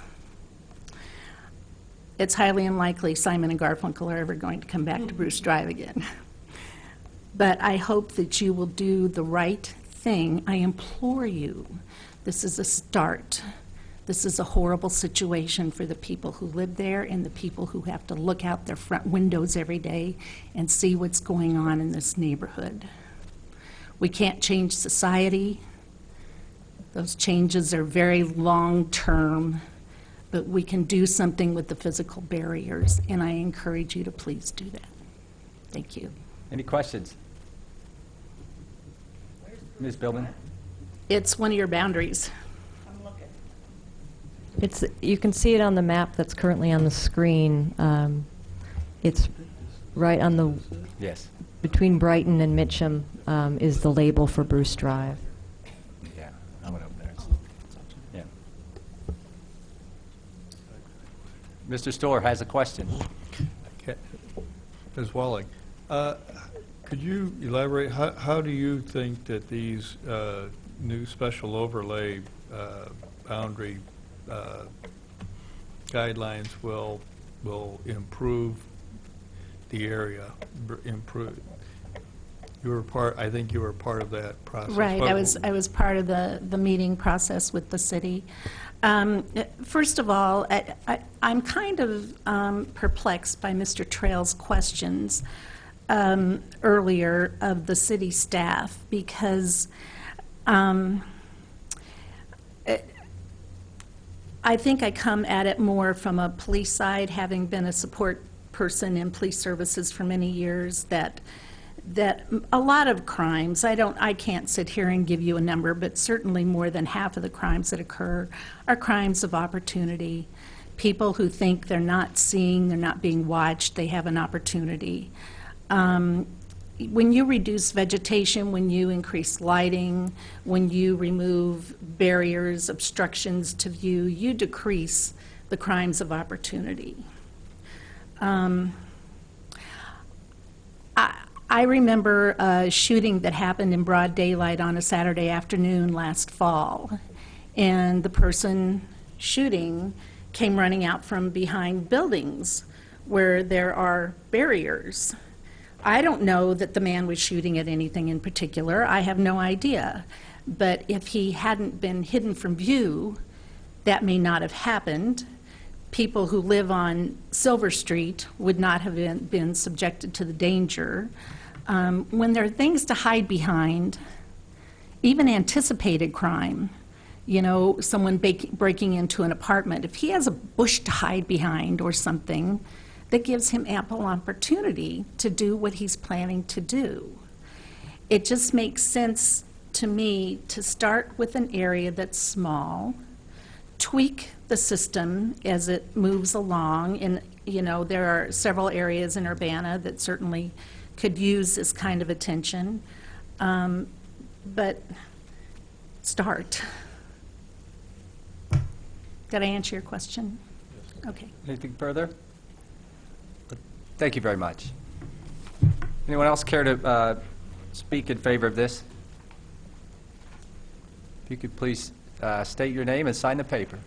It's highly unlikely Simon and Garfunkel are ever going to come back to Bruce Drive again. But I hope that you will do the right thing. I implore you. This is a start. This is a horrible situation for the people who live there and the people who have to look out their front windows every day and see what's going on in this neighborhood. We can't change society. Those changes are very long-term, but we can do something with the physical barriers, and I encourage you to please do that. Thank you. Any questions? Ms. Billman? It's one of your boundaries. You can see it on the map that's currently on the screen. It's right on the, Yes. between Brighton and Mitcham is the label for Bruce Drive. Yeah, I went over there. Yeah. Mr. Storer has a question. Ms. Walling, could you elaborate, how do you think that these new special overlay boundary guidelines will improve the area, improve? You were part, I think you were part of that process. Right, I was part of the meeting process with the city. First of all, I'm kind of perplexed by Mr. Trail's questions earlier of the city staff, because I think I come at it more from a police side, having been a support person in police services for many years, that a lot of crimes, I can't sit here and give you a number, but certainly more than half of the crimes that occur are crimes of opportunity. People who think they're not seeing, they're not being watched, they have an opportunity. When you reduce vegetation, when you increase lighting, when you remove barriers, obstructions to view, you decrease the crimes of opportunity. I remember a shooting that happened in broad daylight on a Saturday afternoon last fall, and the person shooting came running out from behind buildings where there are barriers. I don't know that the man was shooting at anything in particular. I have no idea. But if he hadn't been hidden from view, that may not have happened. People who live on Silver Street would not have been subjected to the danger. When there are things to hide behind, even anticipated crime, you know, someone breaking into an apartment, if he has a bush to hide behind or something, that gives him ample opportunity to do what he's planning to do. It just makes sense to me to start with an area that's small, tweak the system as it moves along, and you know, there are several areas in Urbana that certainly could use this kind of attention, but start. Did I answer your question? Okay. Anything further? Thank you very much. Anyone else care to speak in favor of this? If you could please state your name and sign the paper.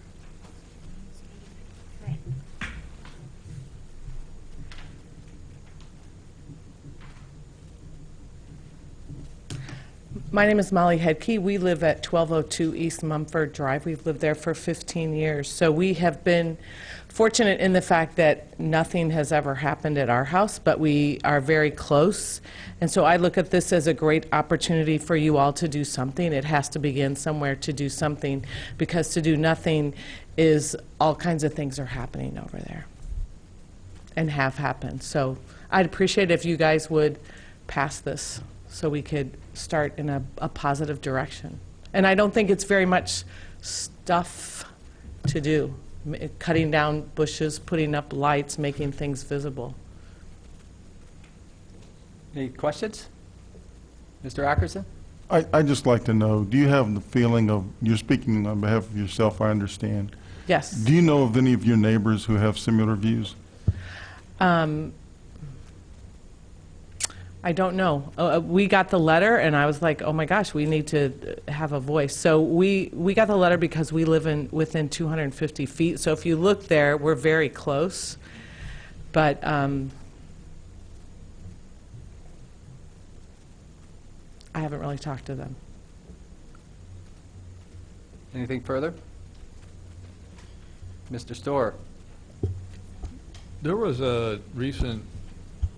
My name is Molly Hedke. We live at 1202 East Mumford Drive. We've lived there for 15 years. So we have been fortunate in the fact that nothing has ever happened at our house, but we are very close. And so I look at this as a great opportunity for you all to do something. It has to begin somewhere to do something, because to do nothing is all kinds of things are happening over there and have happened. So I'd appreciate if you guys would pass this so we could start in a positive direction. And I don't think it's very much stuff to do. Cutting down bushes, putting up lights, making things visible. Any questions? Mr. Ackerson? I'd just like to know, do you have the feeling of, you're speaking on behalf of yourself, I understand. Yes. Do you know of any of your neighbors who have similar views? I don't know. We got the letter, and I was like, oh my gosh, we need to have a voice. So we got the letter because we live within 250 feet. So if you look there, we're very close. But I haven't really talked to them. Anything further? Mr. Storr? There was a recent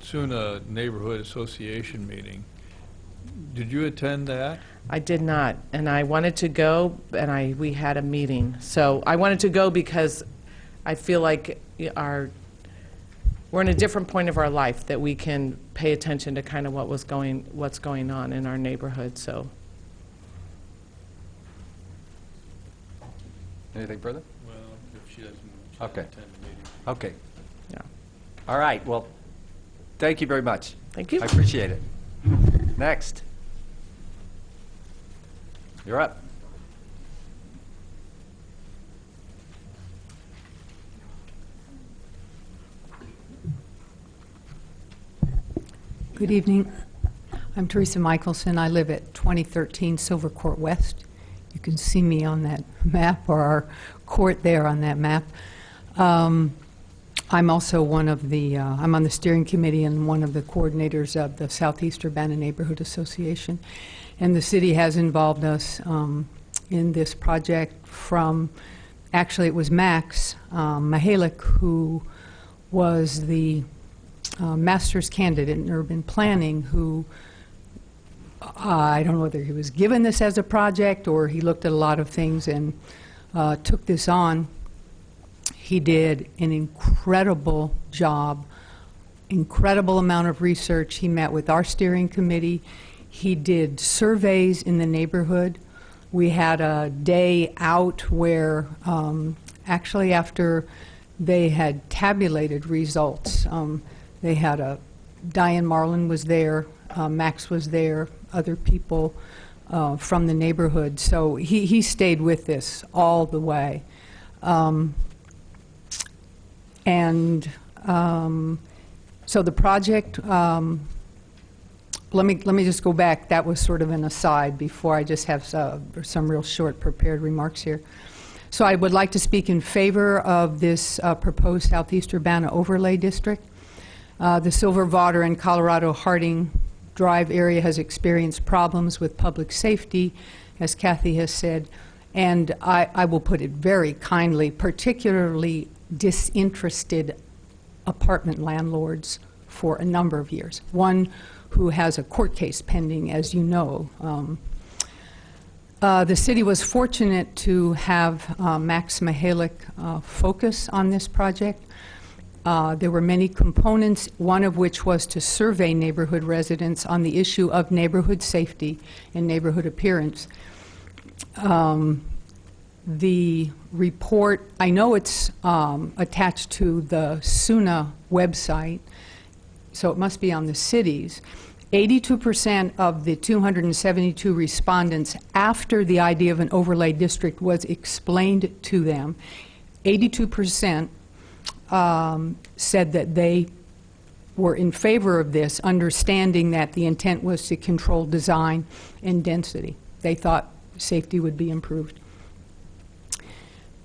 SUNA Neighborhood Association meeting. Did you attend that? I did not, and I wanted to go, and we had a meeting. So I wanted to go because I feel like we're in a different point of our life that we can pay attention to kind of what's going on in our neighborhood. So Anything further? Well, if she doesn't Okay. attend the meeting. Okay. yeah, All right, well, thank you very much. thank you. I appreciate it. Next. You're up. Good evening. I'm Teresa Michelson. I live at 2013 Silver Court West. You can see me on that map, or our court there on that map. I'm also one of the, I'm on the steering committee and one of the coordinators of the Southeast Urbana Neighborhood Association. And the city has involved us in this project from, actually it was Max Mihalik, who was the master's candidate in urban planning, who I don't know whether he was given this as a project or he looked at a lot of things and took this on. He did an incredible job, incredible amount of research. He met with our steering committee. He did surveys in the neighborhood. We had a day out where actually after they had tabulated results, they had Diane Marlin was there, Max was there, other people from the neighborhood. So he stayed with this all the way. So the project, let me just go back. That was sort of an aside before I just have some real short prepared remarks here. So I would like to speak in favor of this proposed Southeast Urbana Overlay District. The Silver Water and Colorado Harding Drive area has experienced problems with public safety, as Kathy has said, and I will put it very kindly, particularly disinterested apartment landlords for a number of years. One who has a court case pending, as you know. The city was fortunate to have Max Mihalik focus on this project. There were many components, one of which was to survey neighborhood residents on the issue of neighborhood safety and neighborhood appearance. The report, I know it's attached to the SUNA website, so it must be on the city's. 82% of the 272 respondents, after the idea of an overlay district was explained to them, 82% said that they were in favor of this, understanding that the intent was to control design and density. They thought safety would be improved.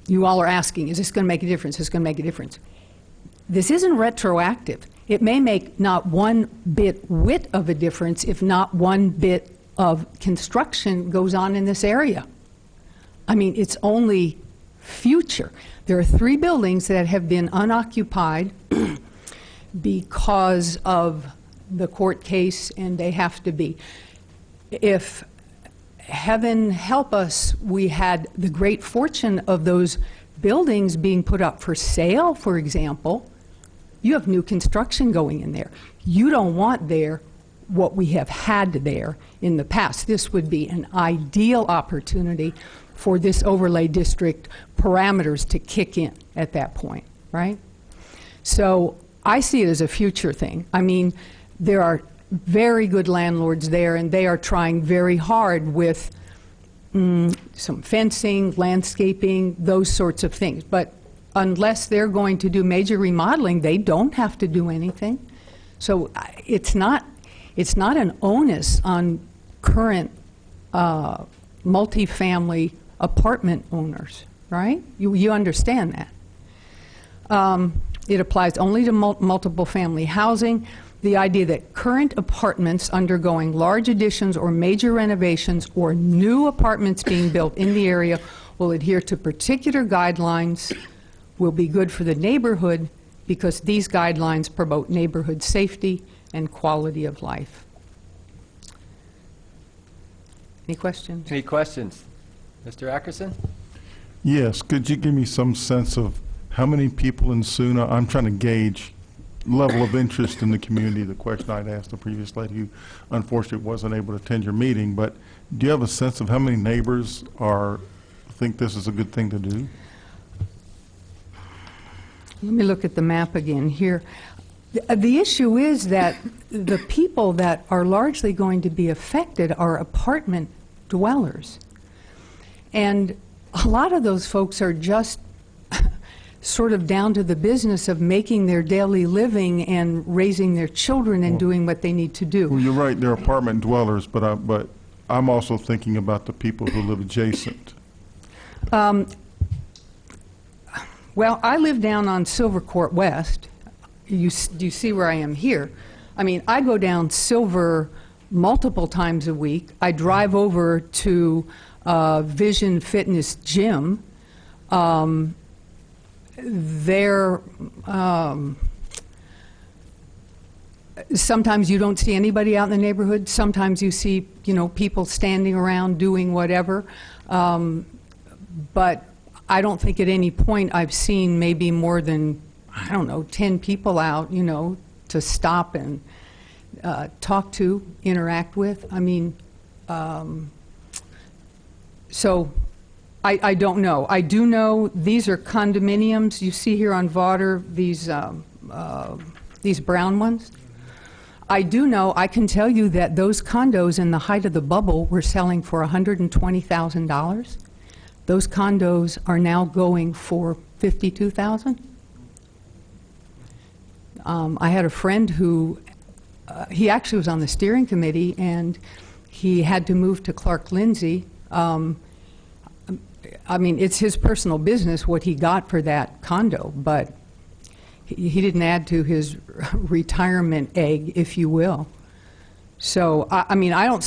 You all are asking, is this going to make a difference? Is this going to make a difference? This isn't retroactive. It may make not one bit whit of a difference if not one bit of construction goes on in this area. I mean, it's only future. There are 3 buildings that have been unoccupied because of the court case, and they have to be. If, heaven help us, we had the great fortune of those buildings being put up for sale, for example, you have new construction going in there. You don't want there what we have had there in the past. This would be an ideal opportunity for this overlay district parameters to kick in at that point, right? So I see it as a future thing. I mean, there are very good landlords there, and they are trying very hard with some fencing, landscaping, those sorts of things. But unless they're going to do major remodeling, they don't have to do anything. So it's not an onus on current multifamily apartment owners, right? You understand that. It applies only to multiple family housing. The idea that current apartments undergoing large additions or major renovations or new apartments being built in the area will adhere to particular guidelines will be good for the neighborhood because these guidelines promote neighborhood safety and quality of life. Any questions? Any questions? Mr. Ackerson? Yes, could you give me some sense of how many people in SUNA, I'm trying to gauge level of interest in the community, the question I'd asked the previous lady who unfortunately wasn't able to attend your meeting, but do you have a sense of how many neighbors think this is a good thing to do? Let me look at the map again here. The issue is that the people that are largely going to be affected are apartment dwellers. And a lot of those folks are just sort of down to the business of making their daily living and raising their children and doing what they need to do. Well, you're right, they're apartment dwellers, but I'm also thinking about the people who live adjacent. Well, I live down on Silver Court West. Do you see where I am here? I mean, I go down Silver multiple times a week. I drive over to Vision Fitness Gym. Sometimes you don't see anybody out in the neighborhood. Sometimes you see, people standing around doing whatever. But I don't think at any point I've seen maybe more than, 10 people out, to stop and talk to, interact with. I mean, so I don't know. I do know these are condominiums. You see here on Vaughter, these brown ones. I do know, I can tell you that those condos in the height of the bubble were selling for $120,000. Those condos are now going for $52,000. I had a friend who, he actually was on the steering committee, and he had to move to Clark Lindsay. I mean, it's his personal business what he got for that condo, but he didn't add to his retirement egg, if you will. So, I mean, I don't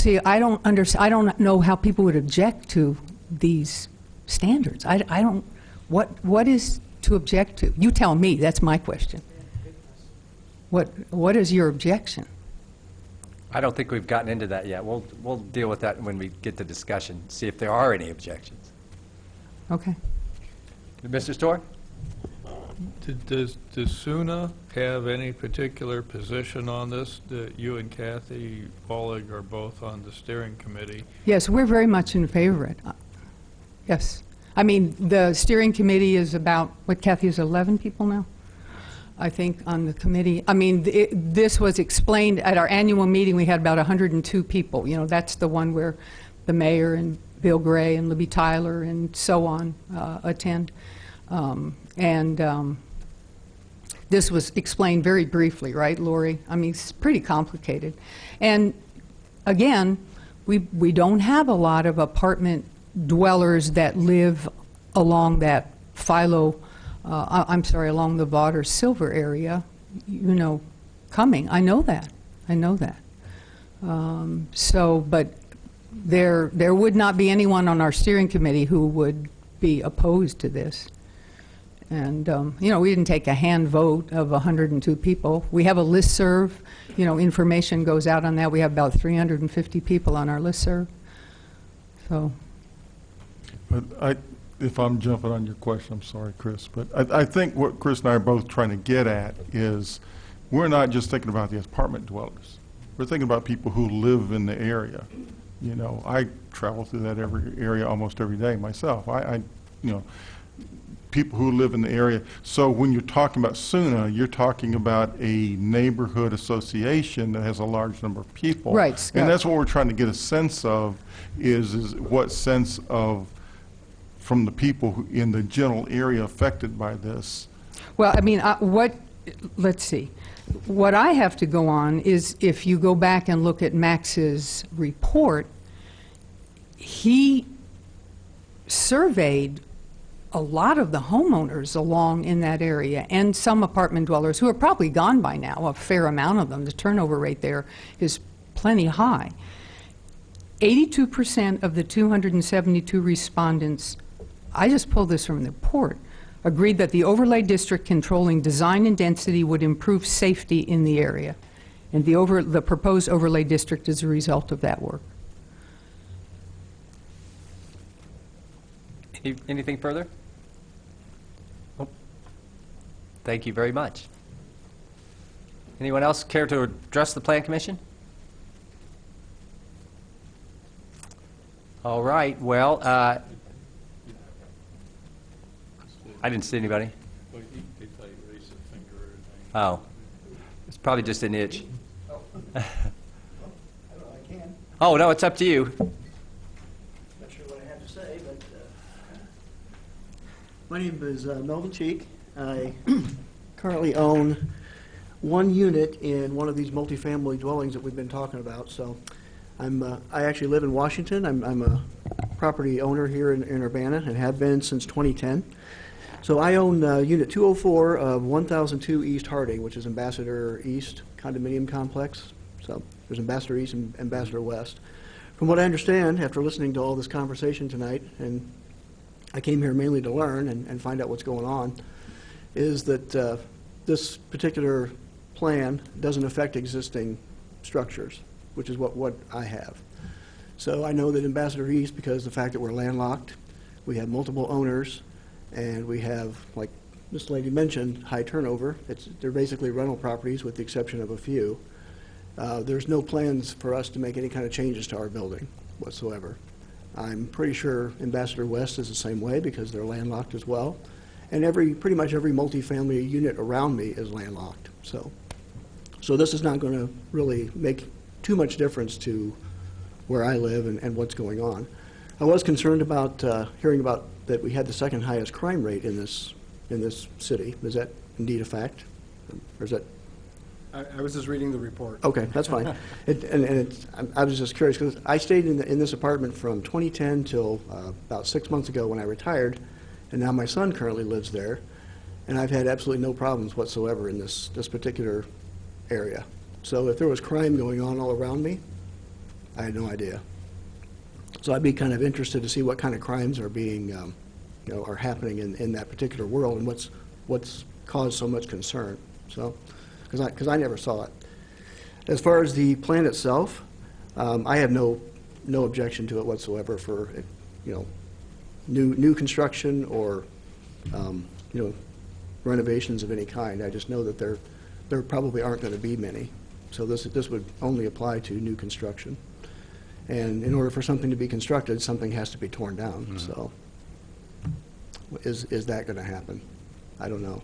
know how people would object to these standards. I don't, what is to object to? You tell me, that's my question. What is your objection? I don't think we've gotten into that yet. We'll deal with that when we get to discussion, see if there are any objections. Okay. Mr. Storr? Does SUNA have any particular position on this? You and Kathy Bollig are both on the steering committee. Yes, we're very much in favor of it. Yes. I mean, the steering committee is about, Kathy, is 11 people now? I think, on the committee. I mean, this was explained at our annual meeting. We had about 102 people. You know, that's the one where the mayor and Bill Gray and Libby Tyler and so on attend. This was explained very briefly, right, Lori? I mean, it's pretty complicated. And again, we don't have a lot of apartment dwellers that live along that along the Vaughter Silver area, you know, coming. I know that. But there would not be anyone on our steering committee who would be opposed to this. And, you know, we didn't take a hand vote of 102 people. We have a listserv. You know, information goes out on that. We have about 350 people on our listserv. So. But if I'm jumping on your question, I'm sorry, Chris, but I think what Chris and I are both trying to get at is we're not just thinking about the apartment dwellers. We're thinking about people who live in the area. You know, I travel through that area almost every day myself. You know, people who live in the area. So when you're talking about SUNA, you're talking about a neighborhood association that has a large number of people. Right, Scott. And that's what we're trying to get a sense of is what sense of from the people who, in the general area affected by this. Well, I mean, let's see. What I have to go on is if you go back and look at Max's report, he surveyed a lot of the homeowners along in that area and some apartment dwellers who are probably gone by now, a fair amount of them. The turnover rate there is plenty high. 82% of the 272 respondents, I just pulled this from the report, agreed that the overlay district controlling design and density would improve safety in the area. And the proposed overlay district is a result of that work. Anything further? Oh. Thank you very much. Anyone else care to address the Plan Commission? All right, well, I didn't see anybody. Oh, it's probably just an itch. Oh, no, it's up to you. Not sure what I have to say, but my name is Melvin Cheek. I currently own one unit in one of these multifamily dwellings that we've been talking about. So I actually live in Washington. I'm a property owner here in Urbana and have been since 2010. So I own Unit 204 of 1002 East Harding, which is Ambassador East condominium complex. So there's Ambassador East and Ambassador West. From what I understand, after listening to all this conversation tonight, and I came here mainly to learn and find out what's going on, is that this particular plan doesn't affect existing structures, which is what I have. So I know that Ambassador East, because of the fact that we're landlocked, we have multiple owners, and we have, like this lady mentioned, high turnover. They're basically rental properties with the exception of a few. There's no plans for us to make any kind of changes to our building whatsoever. I'm pretty sure Ambassador West is the same way because they're landlocked as well. And pretty much every multifamily unit around me is landlocked. So this is not going to really make too much difference to where I live and what's going on. I was concerned about hearing about that we had the second highest crime rate in this city. Is that indeed a fact? Or is that? I was just reading the report. Okay, that's fine. I was just curious because I stayed in this apartment from 2010 till about 6 months ago when I retired, and now my son currently lives there, and I've had absolutely no problems whatsoever in this particular area. So if there was crime going on all around me, I had no idea. So I'd be kind of interested to see what kind of crimes are being, are happening in that particular world and what's caused so much concern. So, because I never saw it. As far as the plan itself, I have no objection to it whatsoever for, new construction or, renovations of any kind. I just know that there probably aren't going to be many. So this would only apply to new construction. And in order for something to be constructed, something has to be torn down. Mm-hmm. So is that going to happen? I don't know.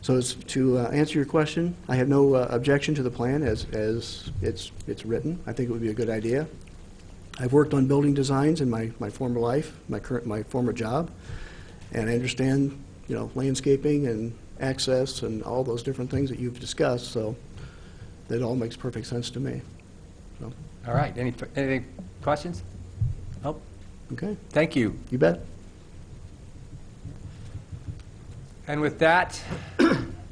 So to answer your question, I have no objection to the plan as it's written. I think it would be a good idea. I've worked on building designs in my former life, my former job, and I understand, landscaping and access and all those different things that you've discussed, so that all makes perfect sense to me. So, All right, any questions? Nope. okay, Thank you. you bet. And with that,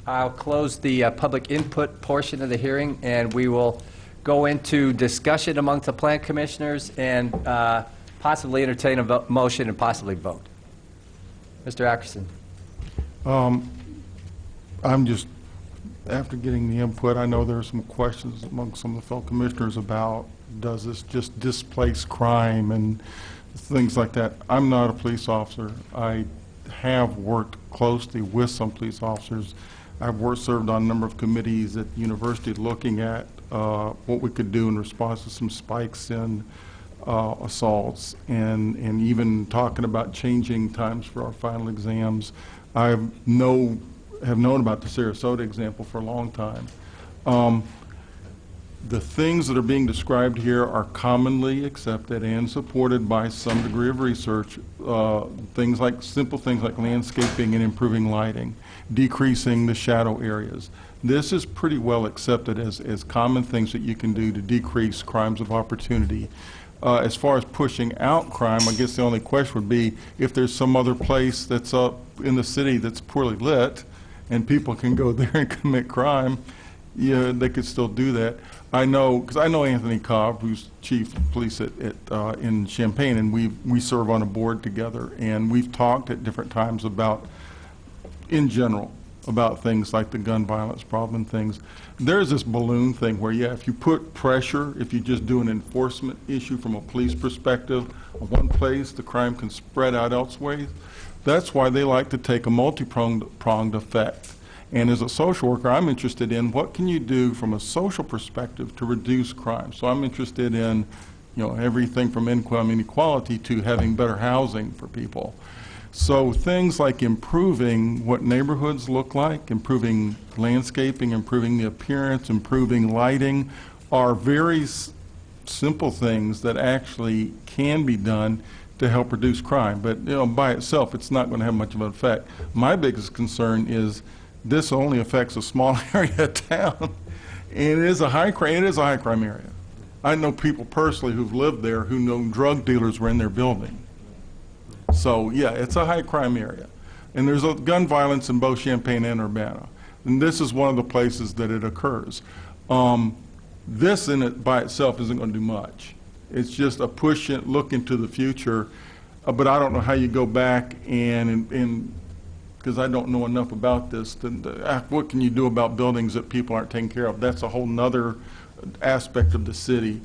I'll close the public input portion of the hearing, and we will go into discussion amongst the plan commissioners and possibly entertain a motion and possibly vote. Mr. Ackerson. I'm just, after getting the input, I know there are some questions among some of the fellow commissioners about, does this just displace crime and things like that? I'm not a police officer. I have worked closely with some police officers. I've served on a number of committees at the university looking at what we could do in response to some spikes in assaults and even talking about changing times for our final exams. I have known about the Sarasota example for a long time. The things that are being described here are commonly accepted and supported by some degree of research. Simple things like landscaping and improving lighting, decreasing the shadow areas. This is pretty well accepted as common things that you can do to decrease crimes of opportunity. As far as pushing out crime, I guess the only question would be if there's some other place that's up in the city that's poorly lit and people can go there and commit crime, yeah, they could still do that. I know, because I know Anthony Cobb, who's chief of police in Champaign, and we serve on a board together, and we've talked at different times about, in general, about things like the gun violence problem and things. There's this balloon thing where, yeah, if you put pressure, if you just do an enforcement issue from a police perspective of one place, the crime can spread out elsewhere. That's why they like to take a multi-pronged effect. And as a social worker, I'm interested in what can you do from a social perspective to reduce crime. So I'm interested in, everything from income inequality to having better housing for people. So things like improving what neighborhoods look like, improving landscaping, improving the appearance, improving lighting are very simple things that actually can be done to help reduce crime. But by itself, it's not going to have much of an effect. My biggest concern is this only affects a small area of town, and it is a high crime area. I know people personally who've lived there who know drug dealers were in their building. So yeah, it's a high crime area. And there's gun violence in both Champaign and Urbana. And this is one of the places that it occurs. This in it by itself isn't going to do much. It's just a look into the future. But I don't know how you go back and because I don't know enough about this, what can you do about buildings that people aren't taking care of? That's a whole nother aspect of the city.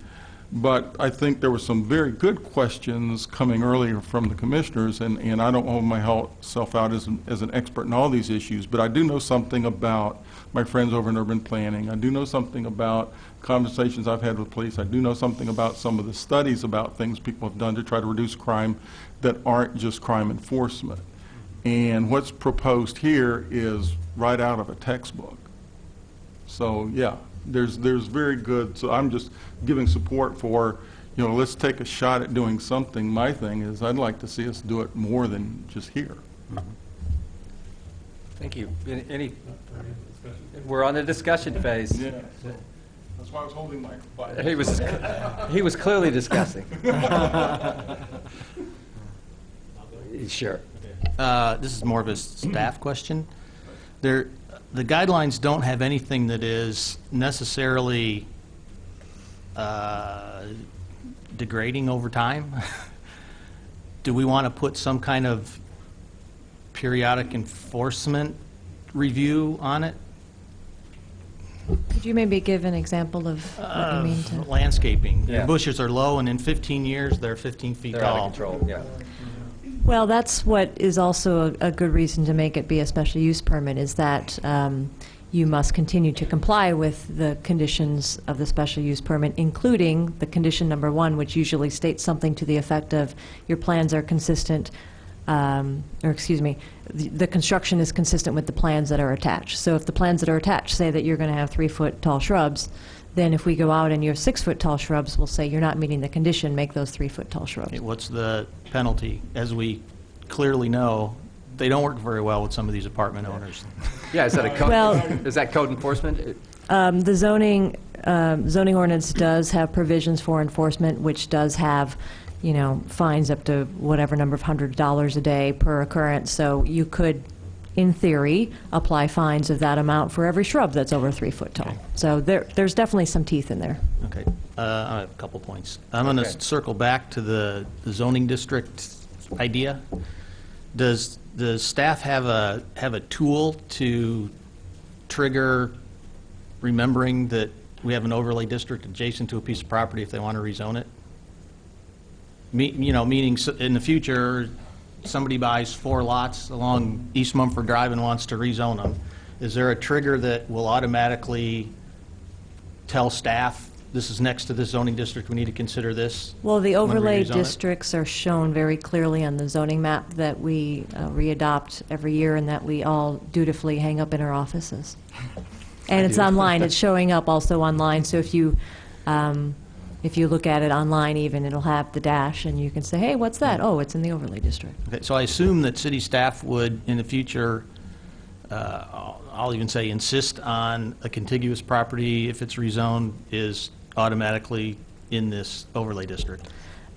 But I think there were some very good questions coming earlier from the commissioners, and I don't hold myself out as an expert in all these issues, but I do know something about my friends over in urban planning. I do know something about conversations I've had with police. I do know something about some of the studies about things people have done to try to reduce crime that aren't just crime enforcement. And what's proposed here is right out of a textbook. So yeah, there's very good, so I'm just giving support for, let's take a shot at doing something. My thing is I'd like to see us do it more than just here. Thank you. We're on the discussion phase. Yeah, so that's why I was holding my flag. He was clearly discussing. Sure. This is more of a staff question. The guidelines don't have anything that is necessarily degrading over time. Do we want to put some kind of periodic enforcement review on it? Could you maybe give an example of what you mean to? Landscaping. Yeah. The bushes are low, and in 15 years, they're 15 feet They're tall. out of control, yeah. Well, that's what is also a good reason to make it be a special use permit, is that you must continue to comply with the conditions of the special use permit, including the condition number 1, which usually states something to the effect of your plans are consistent, the construction is consistent with the plans that are attached. So if the plans that are attached say that you're going to have 3-foot tall shrubs, then if we go out and you have 6-foot tall shrubs, we'll say you're not meeting the condition, make those 3-foot tall shrubs. Okay, what's the penalty? As we clearly know, they don't work very well with some of these apartment owners. Yeah, is that a Well- code, is that code enforcement? The zoning ordinance does have provisions for enforcement, which does have, you know, fines up to whatever number of $100 a day per occurrence. So you could, in theory, apply fines of that amount for every shrub that's over 3 foot tall. So there's definitely some teeth in there. Okay, I have a couple points. I'm going to circle back to the zoning district idea. Does staff have a tool to trigger remembering that we have an overlay district adjacent to a piece of property if they want to rezone it? Meaning in the future, somebody buys 4 lots along East Mumford Drive and wants to rezone them. Is there a trigger that will automatically tell staff, this is next to this zoning district, we need to consider this? Well, the when we overlay rezone it? districts are shown very clearly on the zoning map that we readopt every year and that we all dutifully hang up in our offices. And it's online. It's showing up also online. So if you look at it online even, it'll have the dash, and you can say, hey, what's that? Oh, it's in the overlay district. Okay, so I assume that city staff would, in the future, I'll even say insist on a contiguous property, if it's rezoned, is automatically in this overlay district.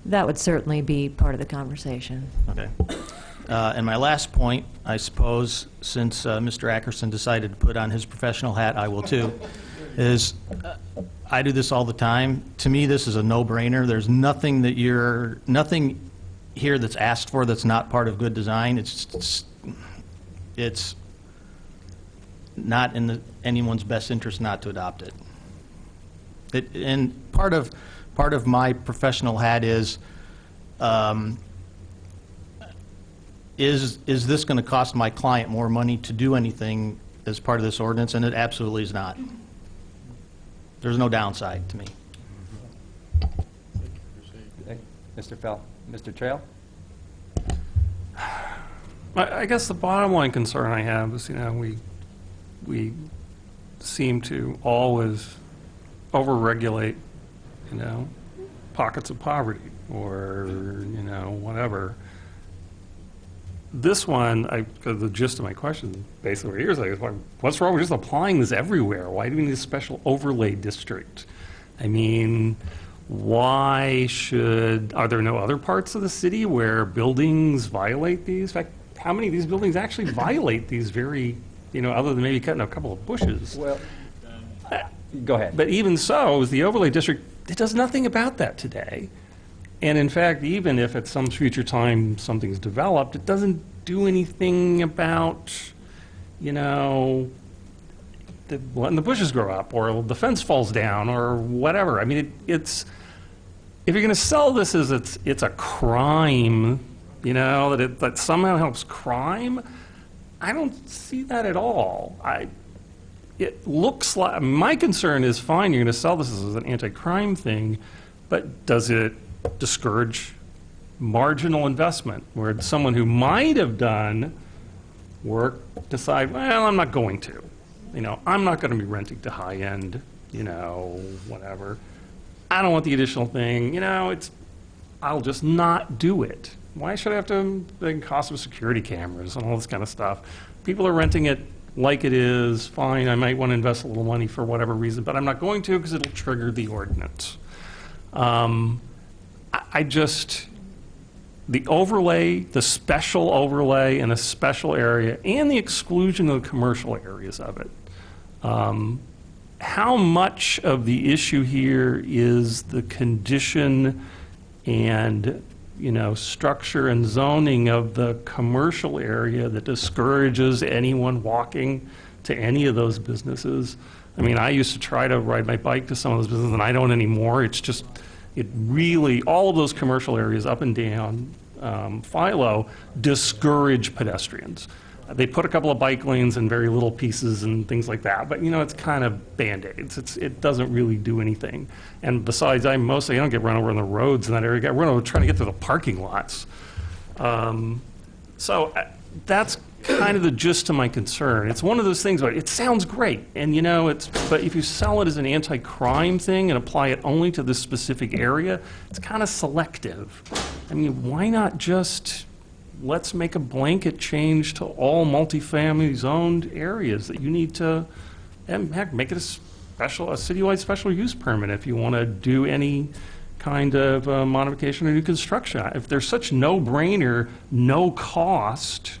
That would certainly be part of the conversation. Okay. And my last point, I suppose, since Mr. Ackerson decided to put on his professional hat, I will too, is I do this all the time. To me, this is a no-brainer. There's nothing here that's asked for that's not part of good design. It's not in anyone's best interest not to adopt it. And part of my professional hat is this going to cost my client more money to do anything as part of this ordinance? And it absolutely is not. There's no downside to me. Mr. Fell, Mr. Trail? I guess the bottom line concern I have is, we seem to always overregulate, pockets of poverty or, whatever. This one, the gist of my question basically here is what's wrong with just applying this everywhere? Why do we need a special overlay district? I mean, are there no other parts of the city where buildings violate these? In fact, how many of these buildings actually violate these very, other than maybe cutting a couple of bushes? Well, go ahead. But even so, the overlay district, it does nothing about that today. And in fact, even if at some future time something's developed, it doesn't do anything about, letting the bushes grow up or the fence falls down or whatever. I mean, if you're going to sell this as it's a crime, that somehow helps crime, I don't see that at all. It looks like, my concern is, fine, you're going to sell this as an anti-crime thing, but does it discourage marginal investment, where someone who might have done work decide, well, I'm not going to. I'm not going to be renting to high-end, whatever. I don't want the additional thing, I'll just not do it. Why should I have to, the cost of security cameras and all this kind of stuff? People are renting it like it is, fine, I might want to invest a little money for whatever reason, but I'm not going to because it'll trigger the ordinance. The overlay, the special overlay in a special area, and the exclusion of the commercial areas of it. How much of the issue here is the condition and, structure and zoning of the commercial area that discourages anyone walking to any of those businesses? I mean, I used to try to ride my bike to some of those businesses, and I don't anymore. It's just, it really, all of those commercial areas up and down Philo discourage pedestrians. They put a couple of bike lanes in very little pieces and things like that, but it's kind of Band-Aids. It doesn't really do anything. And besides, I don't get run over on the roads in that area. I get run over trying to get to the parking lots. So that's kind of the gist of my concern. It's one of those things where it sounds great, and but if you sell it as an anti-crime thing and apply it only to this specific area, it's kind of selective. I mean, why not just let's make a blanket change to all multifamily zoned areas that you need to, and heck, make it a citywide special use permit if you want to do any kind of modification or new construction. If there's such no-brainer, no-cost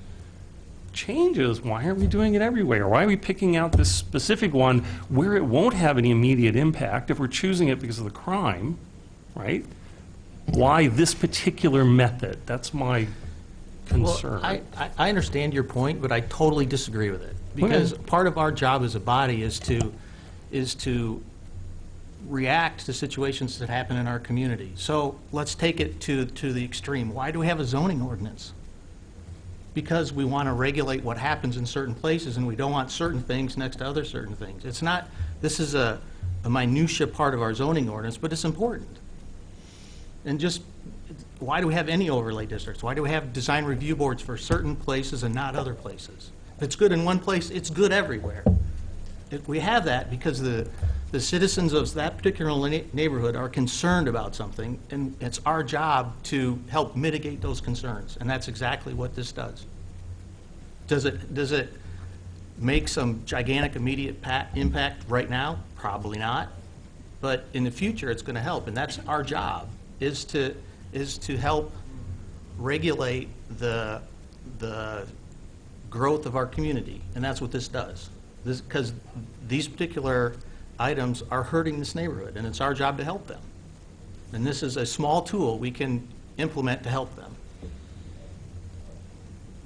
changes, why aren't we doing it everywhere? Why are we picking out this specific one where it won't have any immediate impact if we're choosing it because of the crime, right? Why this particular method? That's my concern. Well, I understand your point, but I totally disagree with it. Because part of our job as a body is to react to situations that happen in our community. So let's take it to the extreme. Why do we have a zoning ordinance? Because we want to regulate what happens in certain places, and we don't want certain things next to other certain things. It's not, this is a minutia part of our zoning ordinance, but it's important. And just, why do we have any overlay districts? Why do we have design review boards for certain places and not other places? If it's good in one place, it's good everywhere. We have that because the citizens of that particular neighborhood are concerned about something, and it's our job to help mitigate those concerns, and that's exactly what this does. Does it make some gigantic immediate impact right now? Probably not, but in the future it's going to help, and that's our job, is to help regulate the growth of our community, and that's what this does. Because these particular items are hurting this neighborhood, and it's our job to help them. And this is a small tool we can implement to help them.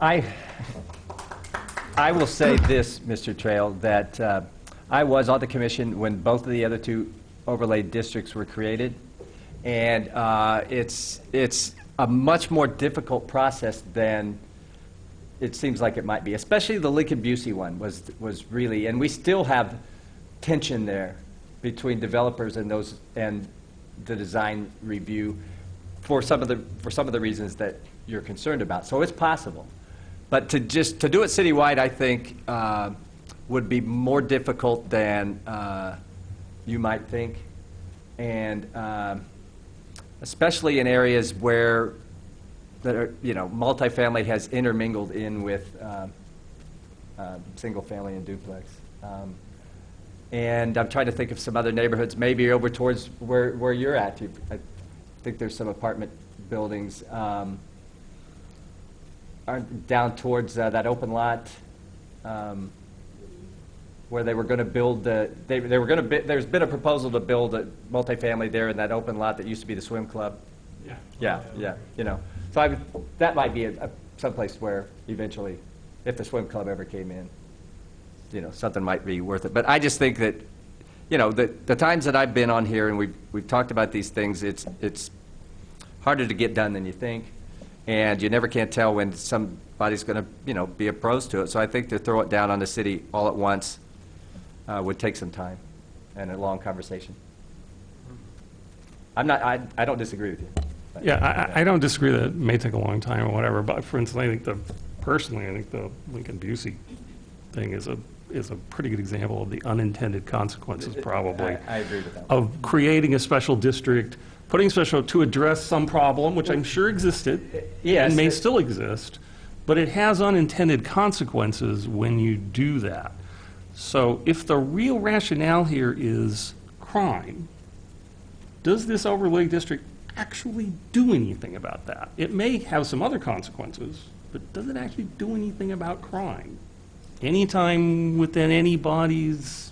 I will say this, Mr. Trail, that I was on the commission when both of the other two overlay districts were created, and it's a much more difficult process than it seems like it might be, especially the Lincoln-Busey one was really, and we still have tension there between developers and the design review for some of the reasons that you're concerned about. So it's possible, but to do it citywide, I think would be more difficult than you might think, and especially in areas where that are, multifamily has intermingled in with single family and duplex. And I'm trying to think of some other neighborhoods, maybe over towards where you're at. I think there's some apartment buildings down towards that open lot where they were going to build there's been a proposal to build a multifamily there in that open lot that used to be the swim club. Yeah. So that might be someplace where eventually, if the swim club ever came in, something might be worth it. But I just think that, the times that I've been on here and we've talked about these things, it's harder to get done than you think, and you never can tell when somebody's going to, be opposed to it. So I think to throw it down on the city all at once would take some time and a long conversation. I don't disagree with you. Yeah, I don't disagree that it may take a long time or whatever, but for instance, I think the Lincoln-Busey thing is a pretty good example of the unintended consequences, probably. I agree with that. Of creating a special district, putting special to address some problem, which I'm sure existed and may still exist, but it has unintended consequences when you do that. So if the real rationale here is crime, does this overlay district actually do anything about that? It may have some other consequences, but does it actually do anything about crime? Anytime within anybody's,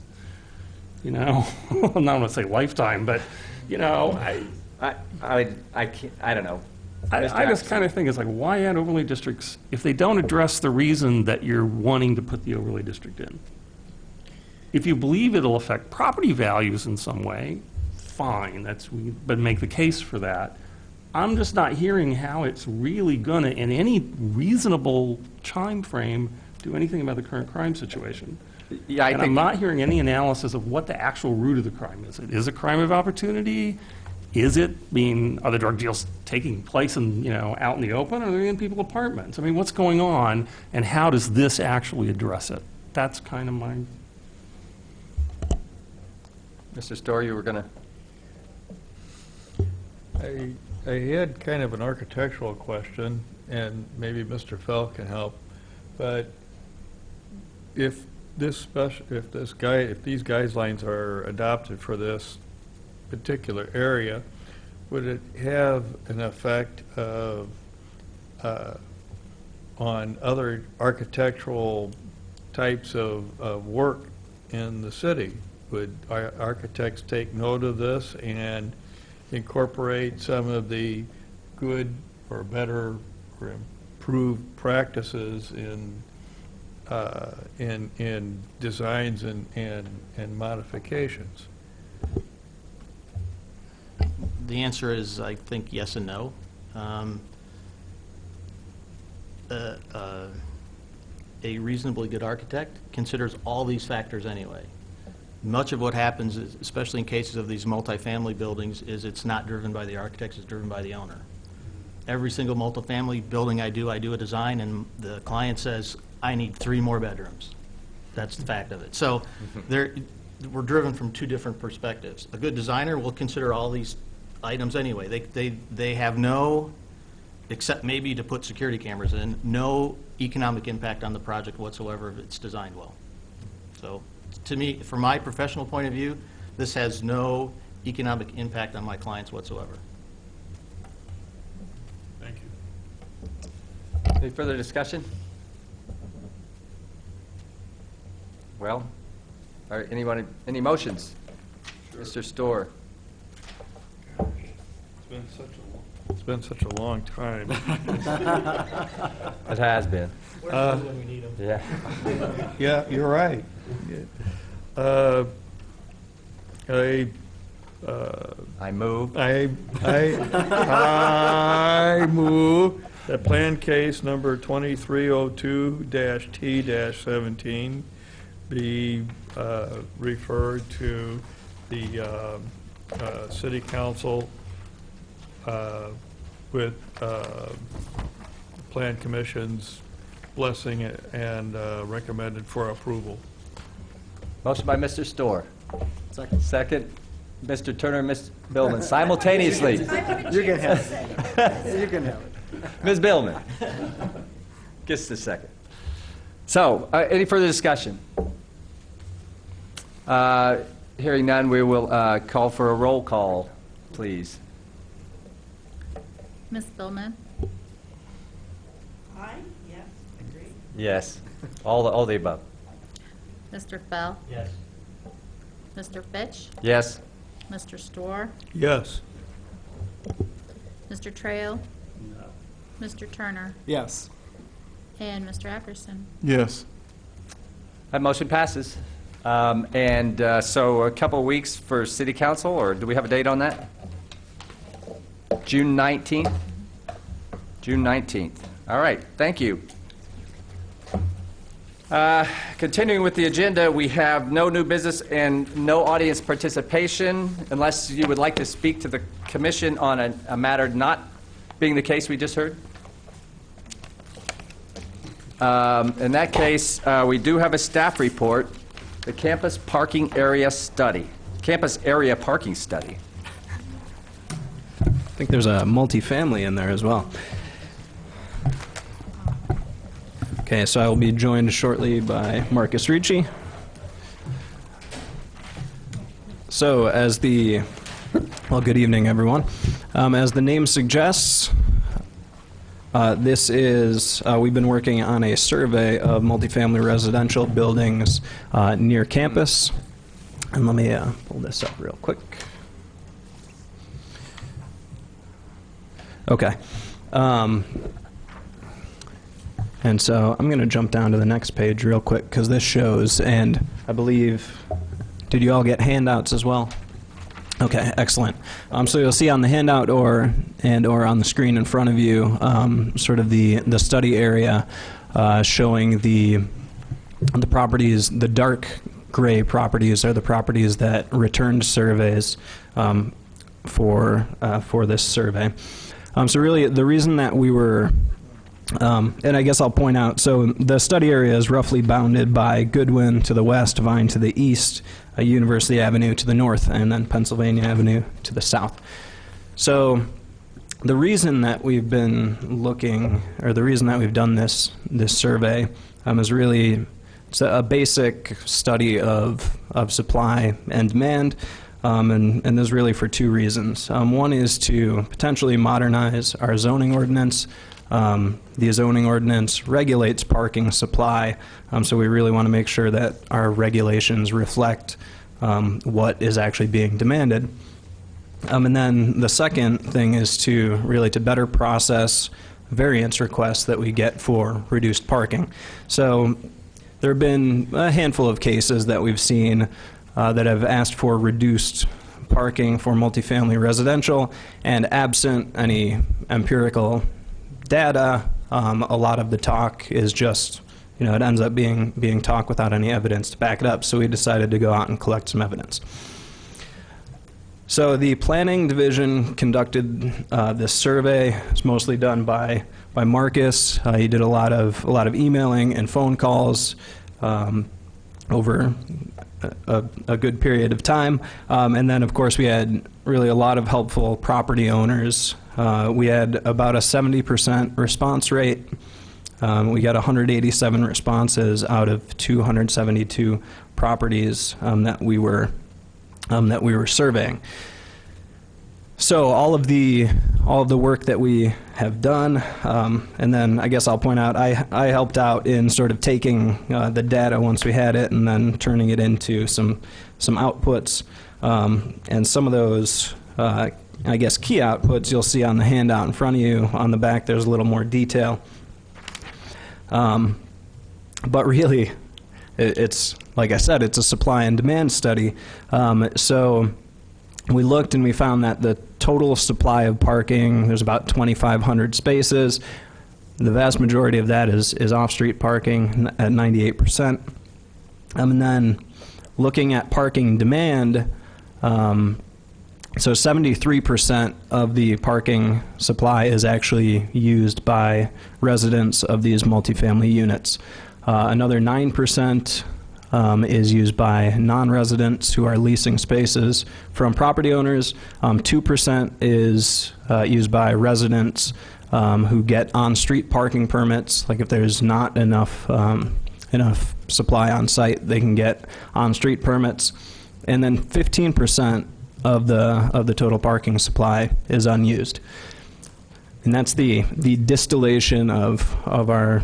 I'm not going to say lifetime, but, I don't know. I just kind of think it's like, why add overlay districts if they don't address the reason that you're wanting to put the overlay district in? If you believe it'll affect property values in some way, fine, but make the case for that. I'm just not hearing how it's really gonna, in any reasonable time frame, do anything about the current crime situation. I'm not hearing any analysis of what the actual root of the crime is. Is it a crime of opportunity? Is it? I mean, are the drug deals taking place in, you know, out in the open, or are they in people's apartments? I mean, what's going on, and how does this actually address it? That's kind of my... Mr. Storr, you were going to... I had kind of an architectural question, and maybe Mr. Fell can help, but if these guidelines are adopted for this particular area, would it have an effect of, on other architectural types of work in the city? Would architects take note of this and incorporate some of the good or better or improved practices in designs and modifications? The answer is, I think, yes and no. A reasonably good architect considers all these factors anyway. Much of what happens, especially in cases of these multifamily buildings, is it's not driven by the architects, it's driven by the owner. Every single multifamily building I do a design, and the client says, I need 3 more bedrooms. That's the fact of it. So we're driven from 2 different perspectives. A good designer will consider all these items anyway. They have no, except maybe to put security cameras in, no economic impact on the project whatsoever if it's designed well. So to me, from my professional point of view, this has no economic impact on my clients whatsoever. Thank you. Any further discussion? Well, all right, any motions? Sure. Mr. Storr. It's been such a long time. It has been. When we need them. Yeah. Yeah, you're right. I move. I move that plan case number 2302-T-17 be referred to the city council with plan commission's blessing and recommended for approval. Motion by Mr. Storr. Second. Second, Mr. Turner and Ms. Billman, simultaneously. You can have it. You can have it. Ms. Billman gets the second. So, any further discussion? Hearing none, we will call for a roll call, please. Ms. Billman? Aye, yes, agree. Yes, all the above. Mr. Fell? Yes. Mr. Fitch? Yes. Mr. Storr? Yes. Mr. Trail? No. Mr. Turner? Yes. And Mr. Ackerson? Yes. That motion passes. So a couple of weeks for city council, or do we have a date on that? June 19th? June 19th. All right, thank you. Continuing with the agenda, we have no new business and no audience participation, unless you would like to speak to the commission on a matter not being the case we just heard. In that case, we do have a staff report, the campus parking area study, campus area parking study. I think there's a multifamily in there as well. Okay, so I will be joined shortly by Marcus Ricci. So, well, good evening, everyone. As the name suggests, we've been working on a survey of multifamily residential buildings near campus. And let me pull this up real quick. Okay. And so I'm going to jump down to the next page real quick because this shows, and I believe, did you all get handouts as well? Okay, excellent. So you'll see on the handout or on the screen in front of you sort of the study area showing the properties, the dark gray properties are the properties that returned surveys for this survey. So really, the reason that we were, and I guess I'll point out, so the study area is roughly bounded by Goodwin to the west, Vine to the east, University Avenue to the north, and then Pennsylvania Avenue to the south. So the reason that we've been looking, or the reason that we've done this survey is really it's a basic study of supply and demand, and this is really for two reasons. One is to potentially modernize our zoning ordinance. The zoning ordinance regulates parking supply, so we really want to make sure that our regulations reflect what is actually being demanded. And then the second thing is to really to better process variance requests that we get for reduced parking. So there have been a handful of cases that we've seen that have asked for reduced parking for multifamily residential, and absent any empirical data, a lot of the talk is just, it ends up being talk without any evidence to back it up. So we decided to go out and collect some evidence. So the planning division conducted this survey. It's mostly done by Marcus. He did a lot of emailing and phone calls over a good period of time. And then, of course, we had really a lot of helpful property owners. We had about a 70% response rate. We got 187 responses out of 272 properties that we were surveying. So all of the work that we have done, and then I guess I'll point out I helped out in sort of taking the data once we had it and then turning it into some outputs, and some of those I guess key outputs you'll see on the handout in front of you. On the back there's a little more detail, but really it's like I said, it's a supply and demand study. So we looked and we found that the total supply of parking, there's about 2,500 spaces. The vast majority of that is off-street parking at 98%. And then looking at parking demand, so 73% of the parking supply is actually used by residents of these multifamily units. Another 9% is used by non-residents who are leasing spaces from property owners. 2% is used by residents who get on-street parking permits. Like if there's not enough supply on site, they can get on-street permits. And then 15% of the total parking supply is unused. And that's the distillation of our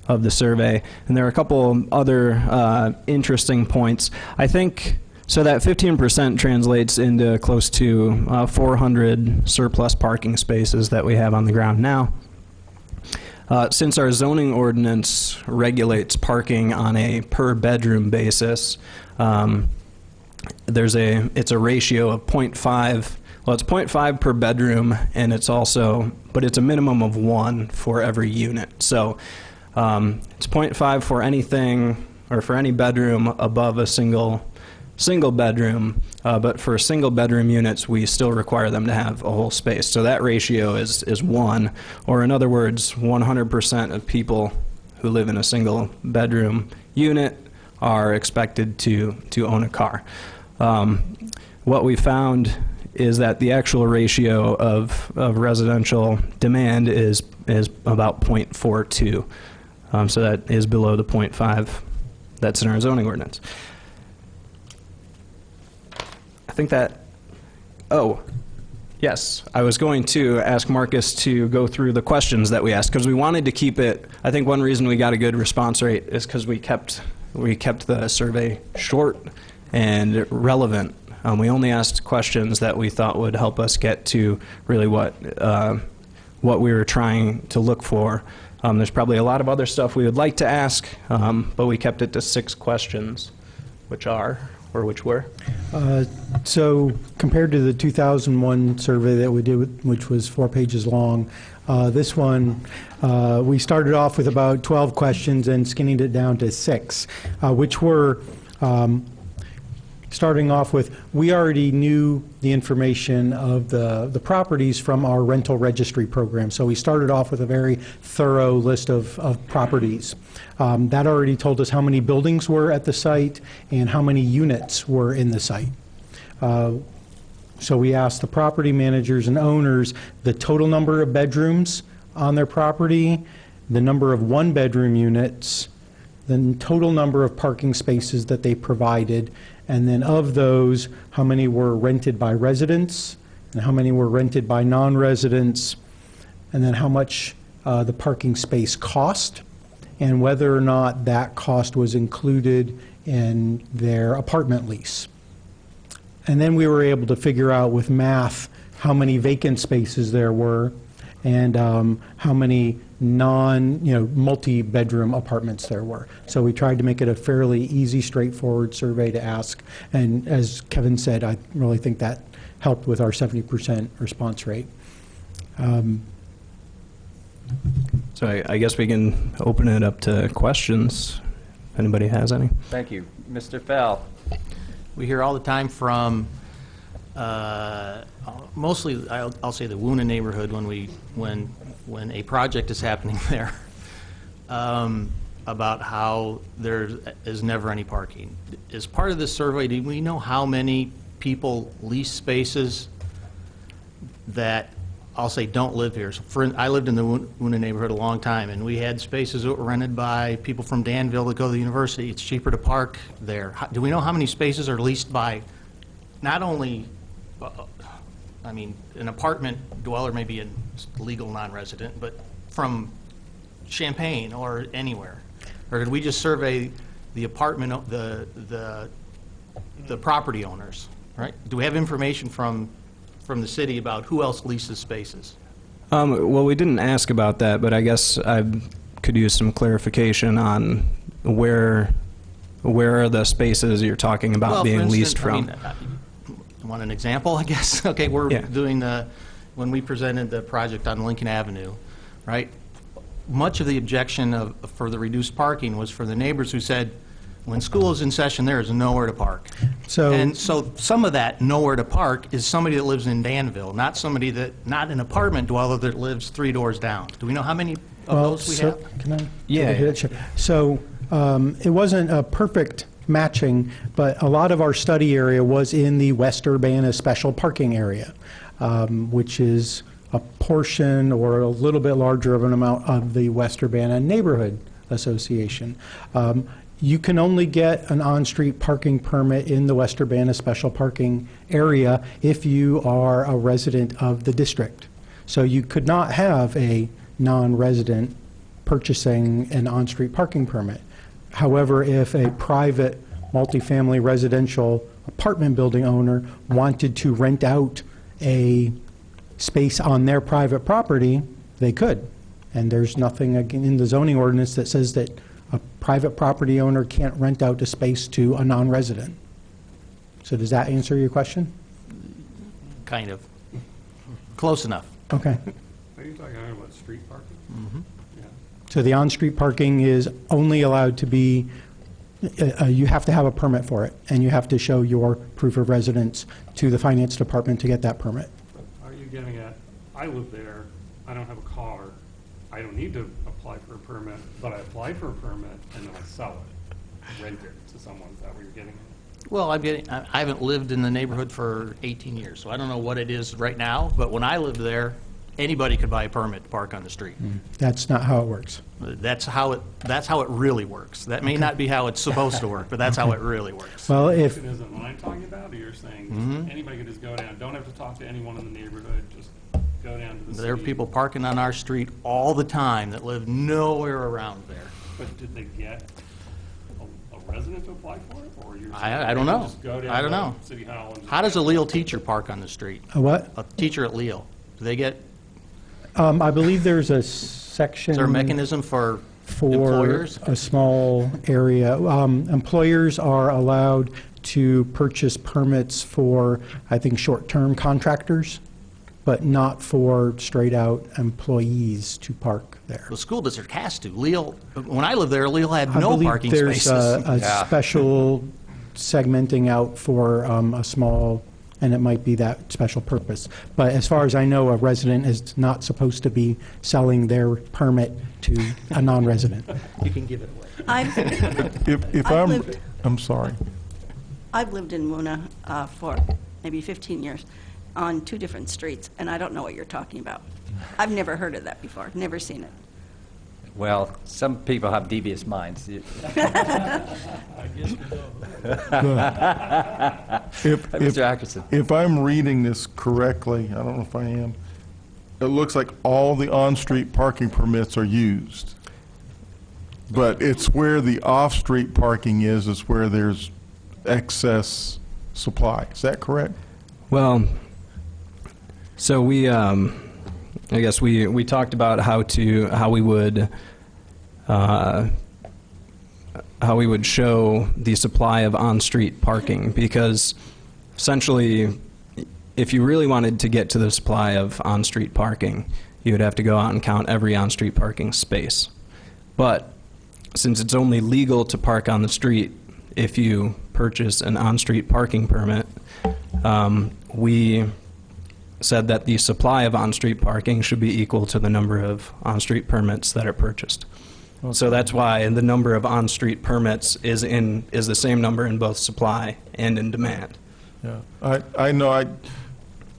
of the survey. And there are a couple other interesting points. I think, so that 15% translates into close to 400 surplus parking spaces that we have on the ground now. Since our zoning ordinance regulates parking on a per bedroom basis, it's a ratio of 0.5. Well, it's 0.5 per bedroom, and it's also, but it's a minimum of 1 for every unit. So it's 0.5 for anything, or for any bedroom above a single bedroom, but for single bedroom units, we still require them to have a whole space. So that ratio is 1, or in other words, 100% of people who live in a single bedroom unit are expected to own a car. What we found is that the actual ratio of residential demand is about 0.42. So that is below the 0.5 that's in our zoning ordinance. I think that, oh, yes, I was going to ask Marcus to go through the questions that we asked, because we wanted to keep it, I think one reason we got a good response rate is because we kept the survey short and relevant. We only asked questions that we thought would help us get to really what we were trying to look for. There's probably a lot of other stuff we would like to ask, but we kept it to 6 questions, which were? So compared to the 2001 survey that we did, which was 4 pages long, this one, we started off with about 12 questions and skinning it down to 6, which were starting off with, we already knew the information of the properties from our rental registry program. So we started off with a very thorough list of properties. That already told us how many buildings were at the site and how many units were in the site. So we asked the property managers and owners the total number of bedrooms on their property, the number of one-bedroom units, the total number of parking spaces that they provided, and then of those, how many were rented by residents and how many were rented by non-residents, and then how much the parking space cost, and whether or not that cost was included in their apartment lease. And then we were able to figure out with math how many vacant spaces there were and how many multi-bedroom apartments there were. So we tried to make it a fairly easy, straightforward survey to ask. And as Kevin said, I really think that helped with our 70% response rate. So I guess we can open it up to questions, if anybody has any. Thank you. Mr. Fell. We hear all the time from, mostly, I'll say the Woona neighborhood when a project is happening there, about how there is never any parking. As part of this survey, do we know how many people lease spaces that, I'll say, don't live here? So I lived in the Woona neighborhood a long time, and we had spaces that were rented by people from Danville that go to the university. It's cheaper to park there. Do we know how many spaces are leased by not only, an apartment dweller may be a legal non-resident, but from Champaign or anywhere? Or did we just survey the apartment, the property owners, right? Do we have information from the city about who else leases spaces? Well, we didn't ask about that, but I guess I could use some clarification on where are the spaces you're talking about being leased from. Want an example, I guess? Okay, we're doing when we presented the project on Lincoln Avenue, right? Much of the objection for the reduced parking was for the neighbors who said, when school is in session, there is nowhere to park. And so some of that nowhere to park is somebody that lives in Danville, not an apartment dweller that lives 3 doors down. Do we know how many of those we have? Can I? Yeah. So it wasn't a perfect matching, but a lot of our study area was in the West Urbana special parking area, which is a portion or a little bit larger of an amount of the West Urbana Neighborhood Association. You can only get an on-street parking permit in the West Urbana special parking area if you are a resident of the district. So you could not have a non-resident purchasing an on-street parking permit. However, if a private multifamily residential apartment building owner wanted to rent out a space on their private property, they could. And there's nothing in the zoning ordinance that says that a private property owner can't rent out a space to a non-resident. So does that answer your question? Kind of. Close enough. Okay. Are you talking about street parking? Mm-hmm. Yeah. So the on-street parking is only allowed to be, you have to have a permit for it, and you have to show your proof of residence to the finance department to get that permit. Are you getting at, I live there, I don't have a car, I don't need to apply for a permit, but I apply for a permit and then I sell it, rent it to someone, is that what you're getting at? Well, I haven't lived in the neighborhood for 18 years, so I don't know what it is right now, but when I lived there, anybody could buy a permit to park on the street. That's not how it works. That's how it really works. That may not be how it's supposed to work, but that's how it really works. Well, if It isn't what I'm talking about, or you're saying anybody could just go down, don't have to talk to anyone in the neighborhood, just go down to the city? There are people parking on our street all the time that live nowhere around there. But did they get a resident to apply for it, or you're saying I don't they know. just go down I don't to know. City Hall and just How does a Leal teacher park on the street? a what? A teacher at Leal, do they get, I believe there's a section. is there a mechanism for for employers? a small area. Employers are allowed to purchase permits for, I think, short-term contractors, but not for straight-out employees to park there. The school district has to. Leal, when I lived there, Leal had I no believe parking there's spaces. a special segmenting out for a small, and it might be that special purpose. But as far as I know, a resident is not supposed to be selling their permit to a non-resident. You can give it away. I'm sorry. I've lived in Muna for maybe 15 years on 2 different streets, and I don't know what you're talking about. I've never heard of that before, never seen it. Well, some people have devious minds. Mr. Atkinson. If I'm reading this correctly, I don't know if I am, it looks like all the on-street parking permits are used. But it's where the off-street parking is where there's excess supply. Is that correct? Well, so we, I guess we talked about how we would show the supply of on-street parking, because essentially, if you really wanted to get to the supply of on-street parking, you would have to go out and count every on-street parking space. But since it's only legal to park on the street if you purchase an on-street parking permit, we said that the supply of on-street parking should be equal to the number of on-street permits that are purchased. Okay. So that's why the number of on-street permits is the same number in both supply and in demand. Yeah, I know I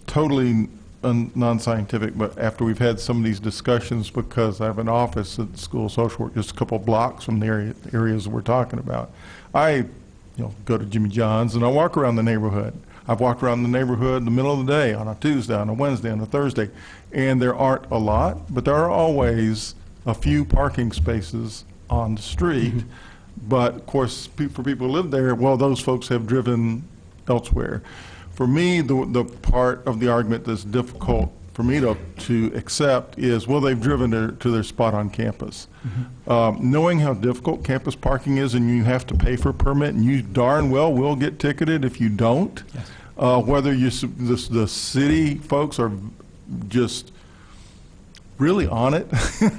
totally non-scientific, but after we've had some of these discussions, because I have an office at the School of Social Work just a couple blocks from the areas we're talking about, I go to Jimmy John's and I walk around the neighborhood. I've walked around the neighborhood in the middle of the day, on a Tuesday, on a Wednesday, on a Thursday, and there aren't a lot, but there are always a few parking spaces on the street. Mm-hmm. But of course, for people who live there, well, those folks have driven elsewhere. For me, the part of the argument that's difficult for me to accept is, well, they've driven to their spot on campus. Mm-hmm. Knowing how difficult campus parking is, and you have to pay for a permit, and you darn well will get ticketed if you don't. Yes. Whether the city folks are just really on it,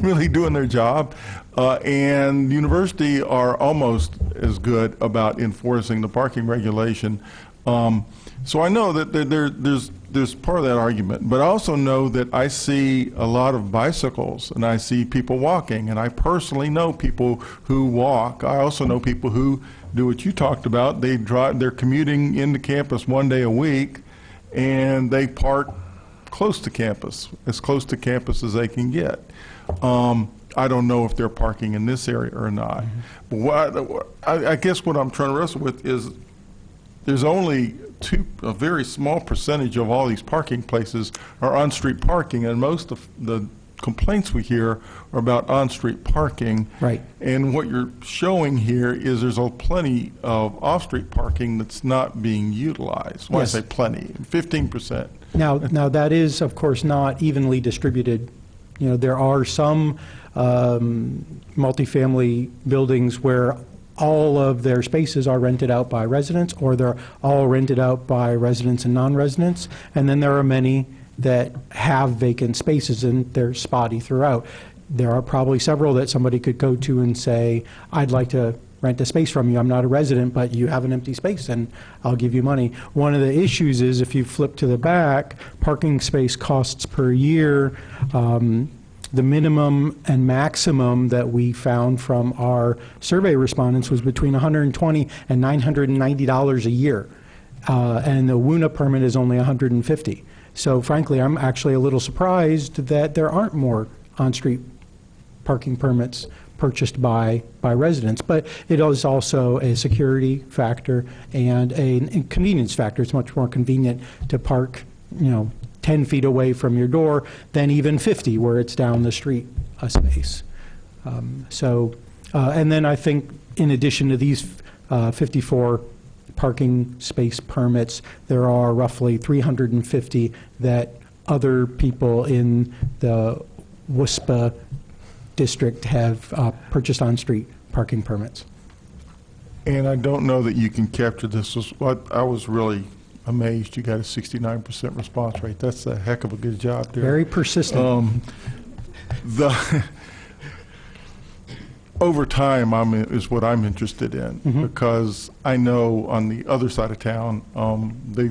really doing their job, and the university are almost as good about enforcing the parking regulation. So I know that there's part of that argument, but I also know that I see a lot of bicycles and I see people walking, and I personally know people who walk. I also know people who do what you talked about. They're commuting into campus one day a week, and they park close to campus, as close to campus as they can get. I don't know if they're parking in this area or not. Mm-hmm. I guess what I'm trying to wrestle with is there's only a very small percentage of all these parking places are on-street parking, and most of the complaints we hear are about on-street parking. Right. And what you're showing here is there's plenty of off-street parking that's not being utilized. When yes. I say plenty, 15%. Now that is, of course, not evenly distributed. There are some multifamily buildings where all of their spaces are rented out by residents, or they're all rented out by residents and non-residents. And then there are many that have vacant spaces and they're spotty throughout. There are probably several that somebody could go to and say, I'd like to rent a space from you. I'm not a resident, but you have an empty space and I'll give you money. One of the issues is, if you flip to the back, parking space costs per year. The minimum and maximum that we found from our survey respondents was between $120 and $990 a year. And the WUNA permit is only $150. So frankly, I'm actually a little surprised that there aren't more on-street parking permits purchased by residents. But it is also a security factor and a convenience factor. It's much more convenient to park, 10 feet away from your door than even 50 where it's down the street a space. And then I think in addition to these 54 parking space permits, there are roughly 350 that other people in the WSPA district have purchased on-street parking permits. And I don't know that you can capture this. I was really amazed you got a 69% response rate. That's a heck of a good job there. Very persistent. over time, is what I'm interested in, because I know on the other side of town, they,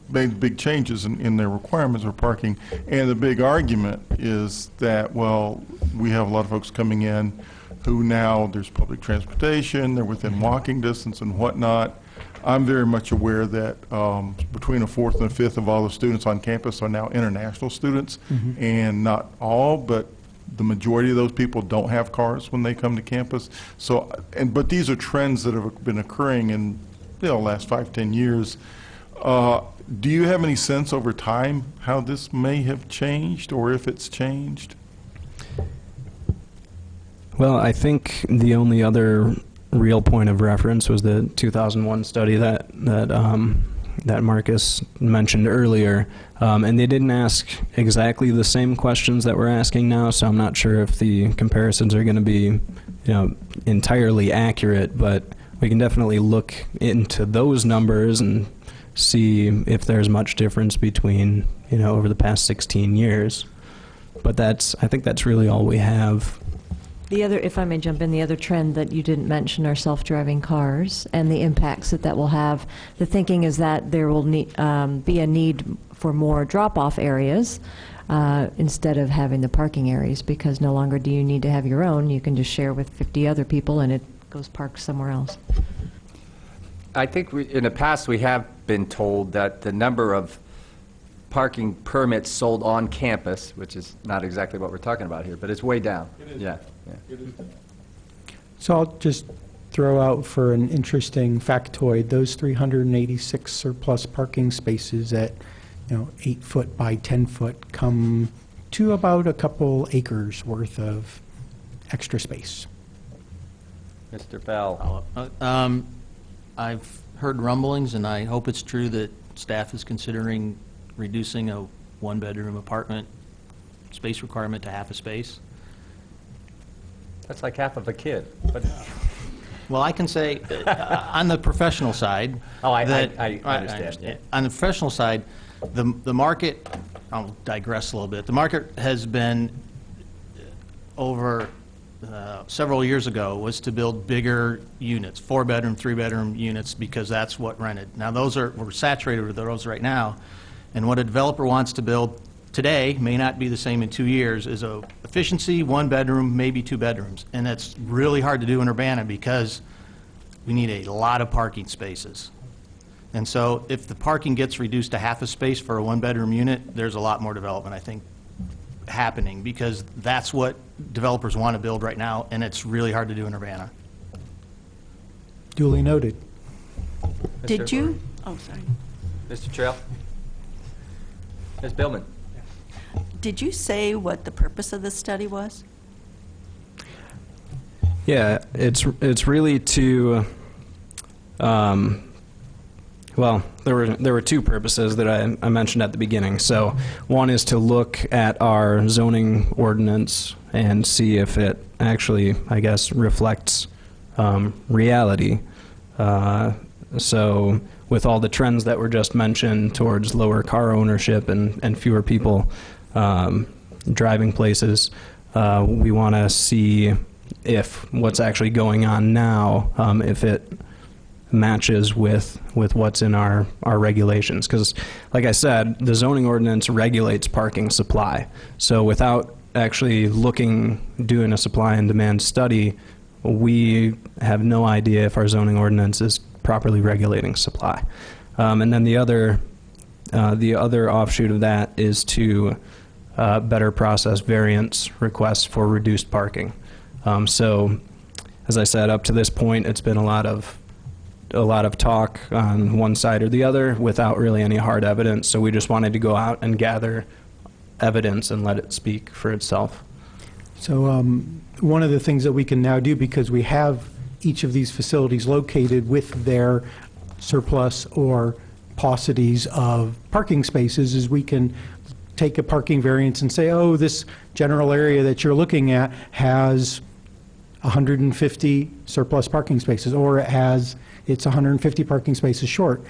made big changes in their requirements for parking, and the big argument is that, well, we have a lot of folks coming in who now there's public transportation, they're within walking distance and whatnot. I'm very much aware that between a fourth and a fifth of all the students on campus are now international students, and not all, but the majority of those people don't have cars when they come to campus. So, but these are trends that have been occurring in the last 5-10 years. Do you have any sense over time how this may have changed, or if it's changed? Well, I think the only other real point of reference was the 2001 study that Marcus mentioned earlier, and they didn't ask exactly the same questions that we're asking now. So I'm not sure if the comparisons are going to be, entirely accurate. But we can definitely look into those numbers and see if there's much difference between, over the past 16 years. But I think that's really all we have. The other, if I may jump in, the other trend that you didn't mention are self-driving cars and the impacts that will have. The thinking is that there will be a need for more drop-off areas instead of having the parking areas, because no longer do you need to have your own. You can just share with 50 other people and it goes parked somewhere else. I think in the past, we have been told that the number of parking permits sold on campus, which is not exactly what we're talking about here, but it's way down. Yeah. So I'll just throw out for an interesting factoid, those 386 surplus parking spaces at 8 foot by 10 foot come to about a couple acres worth of extra space. Mr. Bell. I've heard rumblings, and I hope it's true, that staff is considering reducing a one-bedroom apartment space requirement to half a space. That's like half of a kid. But Well, I can say, on the professional side... Oh, I that- understand. Yeah. On the professional side, the market, I'll digress a little bit, the market has been, over several years ago, was to build bigger units, 4-bedroom, 3-bedroom units, because that's what rented. Now, we're saturated with those right now, and what a developer wants to build today may not be the same in 2 years, is a efficiency, 1-bedroom, maybe 2 bedrooms. And that's really hard to do in Urbana because we need a lot of parking spaces. And so if the parking gets reduced to half a space for a 1-bedroom unit, there's a lot more development, I think, happening, because that's what developers want to build right now, and it's really hard to do in Urbana. Duly noted. Did you? Oh, sorry. Mr. Trail? Ms. Billman? Did you say what the purpose of this study was? Yeah, it's really to, well, there were two purposes that I mentioned at the beginning. So one is to look at our zoning ordinance and see if it actually, I guess, reflects reality. So with all the trends that were just mentioned towards lower car ownership and fewer people driving places, we want to see if what's actually going on now, if it matches with what's in our regulations. Because, like I said, the zoning ordinance regulates parking supply. So without actually doing a supply and demand study, we have no idea if our zoning ordinance is properly regulating supply. And then the other offshoot of that is to better process variance requests for reduced parking. So, as I said, up to this point, it's been a lot of talk on one side or the other without really any hard evidence. So we just wanted to go out and gather evidence and let it speak for itself. So one of the things that we can now do, because we have each of these facilities located with their surplus or paucities of parking spaces, is we can take a parking variance and say, oh, this general area that you're looking at has 150 surplus parking spaces, or it's 150 parking spaces short,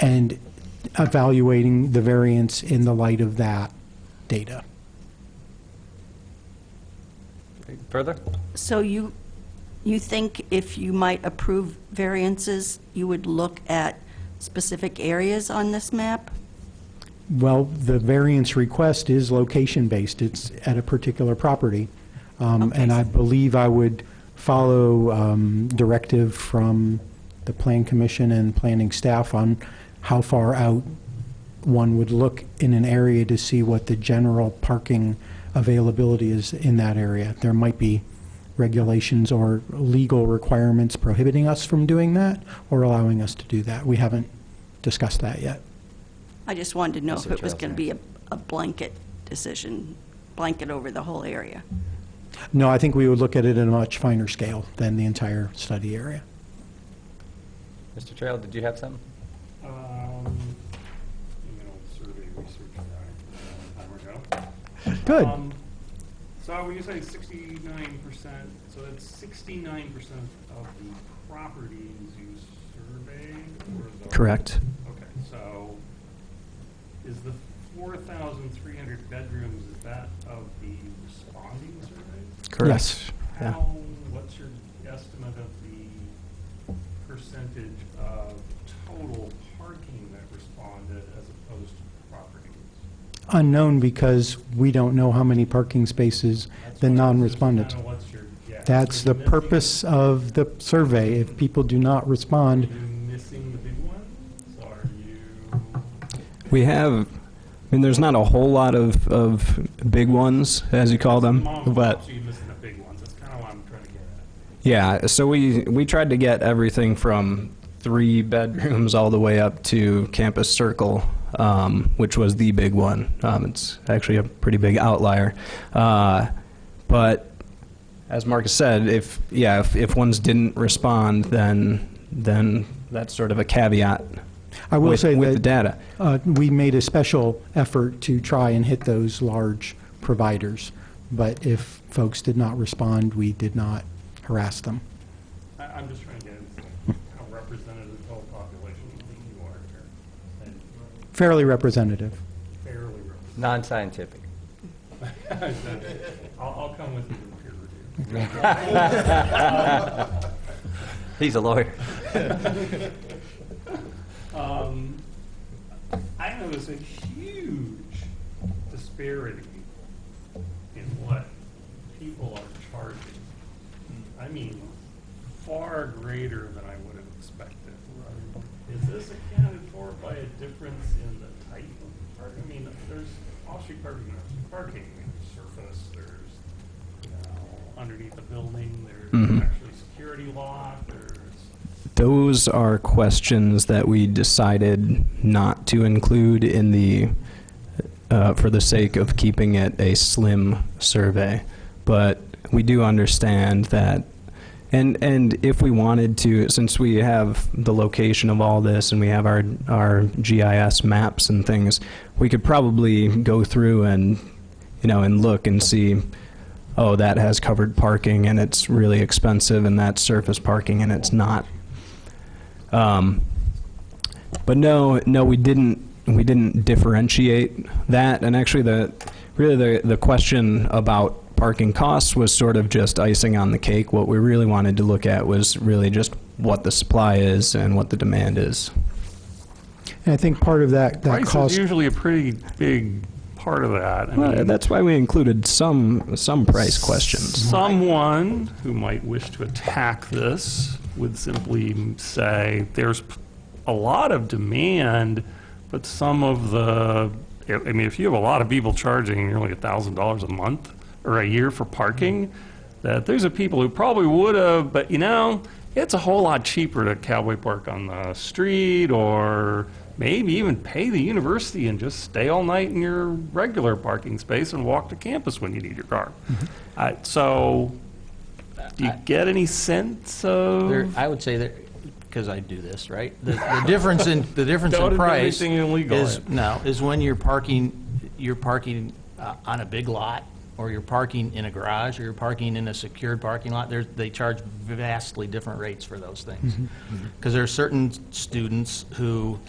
and evaluating the variance in the light of that data. Further? So you think if you might approve variances, you would look at specific areas on this map? Well, the variance request is location-based. It's at a particular property. And I believe I would follow directive from the Plan Commission and planning staff on how far out one would look in an area to see what the general parking availability is in that area. There might be regulations or legal requirements prohibiting us from doing that or allowing us to do that. We haven't discussed that yet. I just wanted to know Mr. if it was Trails going to be a blanket decision, blanket over the whole area. No, I think we would look at it at a much finer scale than the entire study area. Mr. Trail, did you have something? Survey research guy, time ago. Good. So when you say 69%, so that's 69% of the properties you surveyed? Or the Correct. Okay, so is the 4,300 bedrooms, is that of the responding survey? Correct. Yes. Yeah. What's your estimate of the percentage of total parking that responded as opposed to properties? Unknown, because we don't know how many parking spaces the non-respondents. What's your guess? That's the purpose of the survey. If people do not respond, Are you missing the big ones? Are you? We have, there's not a whole lot of big ones, as you call them, but So you're missing the big ones. That's kind of what I'm trying to get at. yeah, so we tried to get everything from 3 bedrooms all the way up to Campus Circle, which was the big one. It's actually a pretty big outlier. But as Marcus said, if ones didn't respond, then that's sort of a caveat. I will say with the that data. we made a special effort to try and hit those large providers. But if folks did not respond, we did not harass them. I'm just trying to get how representative the total population you are here. And Fairly representative. fairly representative. Non-scientific. I'll come with you to peer review. He's a lawyer. I notice a huge disparity in what people are charging. I mean, far greater than I would have expected. Is this accounted for by a difference in the type of parking? I mean, there's off-street parking, there's parking, there's surface, there's, underneath the building, there's actually security lock, there's Those are questions that we decided not to include in the, for the sake of keeping it a slim survey. But we do understand that, and if we wanted to, since we have the location of all this and we have our GIS maps and things, we could probably go through and, and look and see, oh, that has covered parking and it's really expensive, and that's surface parking and it's not. But no, we didn't differentiate that. And actually, the question about parking costs was sort of just icing on the cake. What we really wanted to look at was really just what the supply is and what the demand is. And I think part of that price cost. is usually a pretty big part of that. I Well, mean, that's why we included some price questions. someone who might wish to attack this would simply say there's a lot of demand, but some of the, I mean, if you have a lot of people charging nearly $1,000 a month or a year for parking, that there's a people who probably would have, but it's a whole lot cheaper to cowboy park on the street, or maybe even pay the university and just stay all night in your regular parking space and walk to campus when you need your car. So, do you get any sense of? I would say that, because I do this, right? The difference in Don't do price anything illegal. is when you're parking on a big lot, or you're parking in a garage, or you're parking in a secured parking lot. They charge vastly different rates for those things, because there are certain students who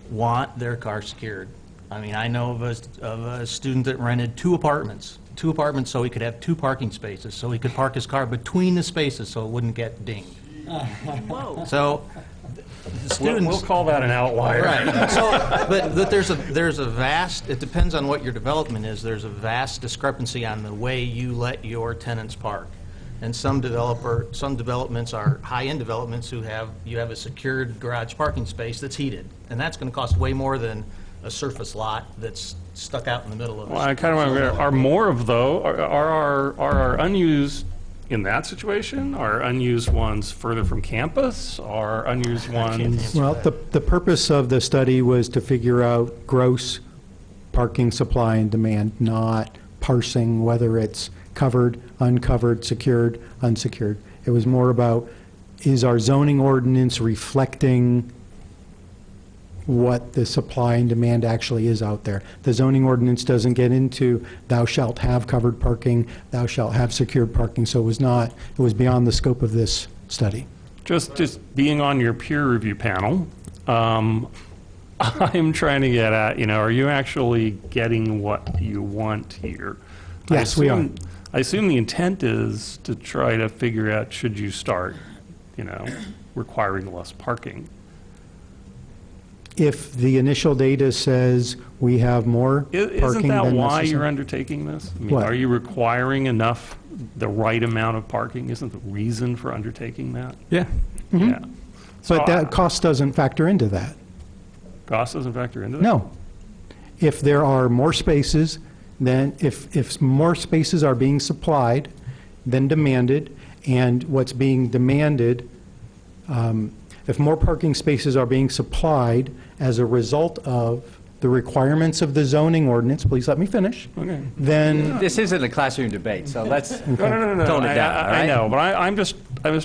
want their car secured. I mean, I know of a student that rented 2 apartments 2 apartments so he could have 2 parking spaces, so he could park his car between the spaces so it wouldn't get dinged. Whoa. So the students... We'll call that an outlier. Right. So, but there's a vast, it depends on what your development is, there's a vast discrepancy on the way you let your tenants park. And some developments are high-end developments you have a secured garage parking space that's heated. And that's going to cost way more than a surface lot that's stuck out in the middle of it. Well, I kind of wonder, are more of those, are our unused in that situation? Are unused ones further from campus? Are unused ones? Well, the purpose of the study was to figure out gross parking supply and demand, not parsing whether it's covered, uncovered, secured, unsecured. It was more about, is our zoning ordinance reflecting what the supply and demand actually is out there? The zoning ordinance doesn't get into thou shalt have covered parking, thou shalt have secured parking, so it was beyond the scope of this study. Just being on your peer review panel, I'm trying to get at, are you actually getting what you want here? Yes, we are. I assume the intent is to try to figure out, should you start, requiring less parking? If the initial data says we have more parking than necessary. Isn't that why you're undertaking this? I mean, What? are you requiring enough, the right amount of parking? Isn't the reason for undertaking that? Yeah. Yeah. So But that cost doesn't factor into that. cost doesn't factor into that? No. If there are more spaces, then if more spaces are being supplied than demanded, and what's being demanded, if more parking spaces are being supplied as a result of the requirements of the zoning ordinance, please let me finish, Okay. then, This isn't a classroom debate, so let's No. tone it down, all I right? know, but I'm just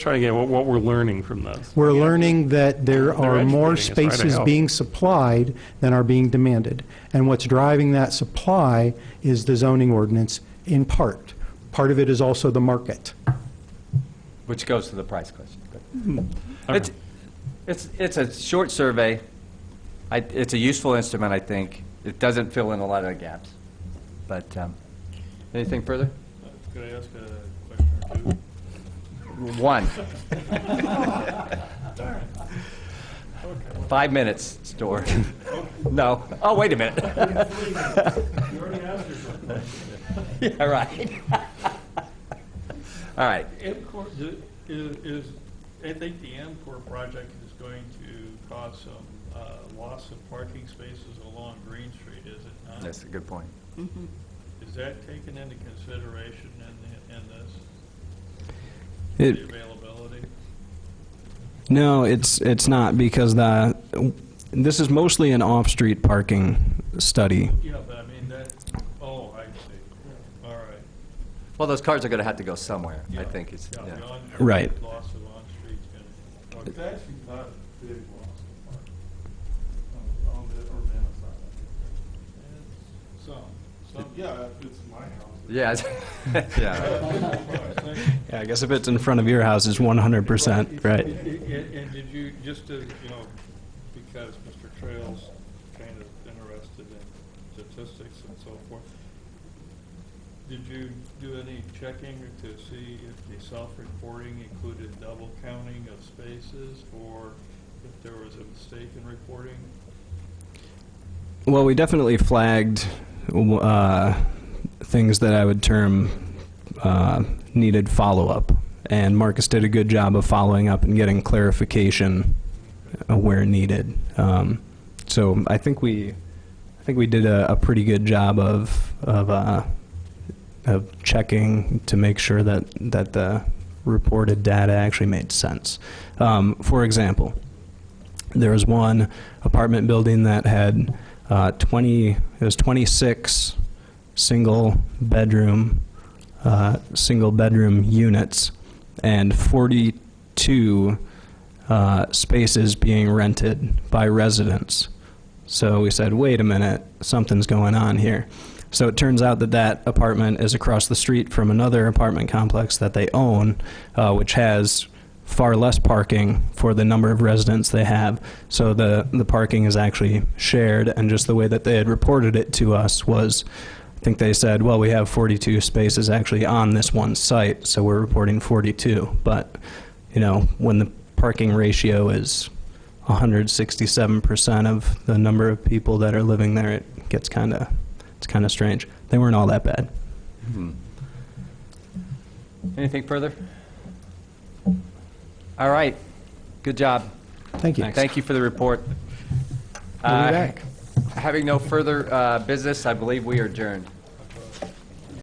trying to get what we're learning from this. we're learning that there are more educating us, right, I spaces hope. being supplied than are being demanded. And what's driving that supply is the zoning ordinance in part. Part of it is also the market. Which goes to the price question. Okay. It's a short survey. It's a useful instrument, I think. It doesn't fill in a lot of the gaps. But anything further? Could I ask a question or two? One. 5 minutes, Store. No. Oh, wait a minute. You already asked her something. Yeah, right. All right. I think the MCOR project is going to cause some loss of parking spaces along Green Street, is it not? That's a good point. Is that taken into consideration in this? It, The availability? no, it's not, because this is mostly an off-street parking study. Yeah, but I mean I see. All right. Well, those cars are going to have to go somewhere, I think. It's, Yeah, yeah. beyond- Right. Loss of on-street's going to. It's actually not a big loss of parking on the Urbana side. Some, yeah, if it's my house. Yeah. Yeah. Yeah, I guess if it's in front of your house, it's 100%, right? And did you, just as, because Mr. Trail's kind of interested in statistics and so forth, did you do any checking to see if the self-reporting included double counting of spaces, or if there was a mistake in reporting? Well, we definitely flagged things that I would term needed follow-up, and Marcus did a good job of following up and getting clarification where needed. So I think we did a pretty good job of checking to make sure that the reported data actually made sense. For example, there was one apartment building that had 26 single bedroom units and 42 spaces being rented by residents. So we said, wait a minute, something's going on here. So it turns out that that apartment is across the street from another apartment complex that they own, which has far less parking for the number of residents they have. So the parking is actually shared, and just the way that they had reported it to us was I think they said, well, we have 42 spaces actually on this one site, so we're reporting 42. But, you know, when the parking ratio is 167% of the number of people that are living there, it gets it's kind of strange. They weren't all that bad. Anything further? All right. Good job. Thank you. Thank you for the report. We'll be back. Having no further business, I believe we are adjourned.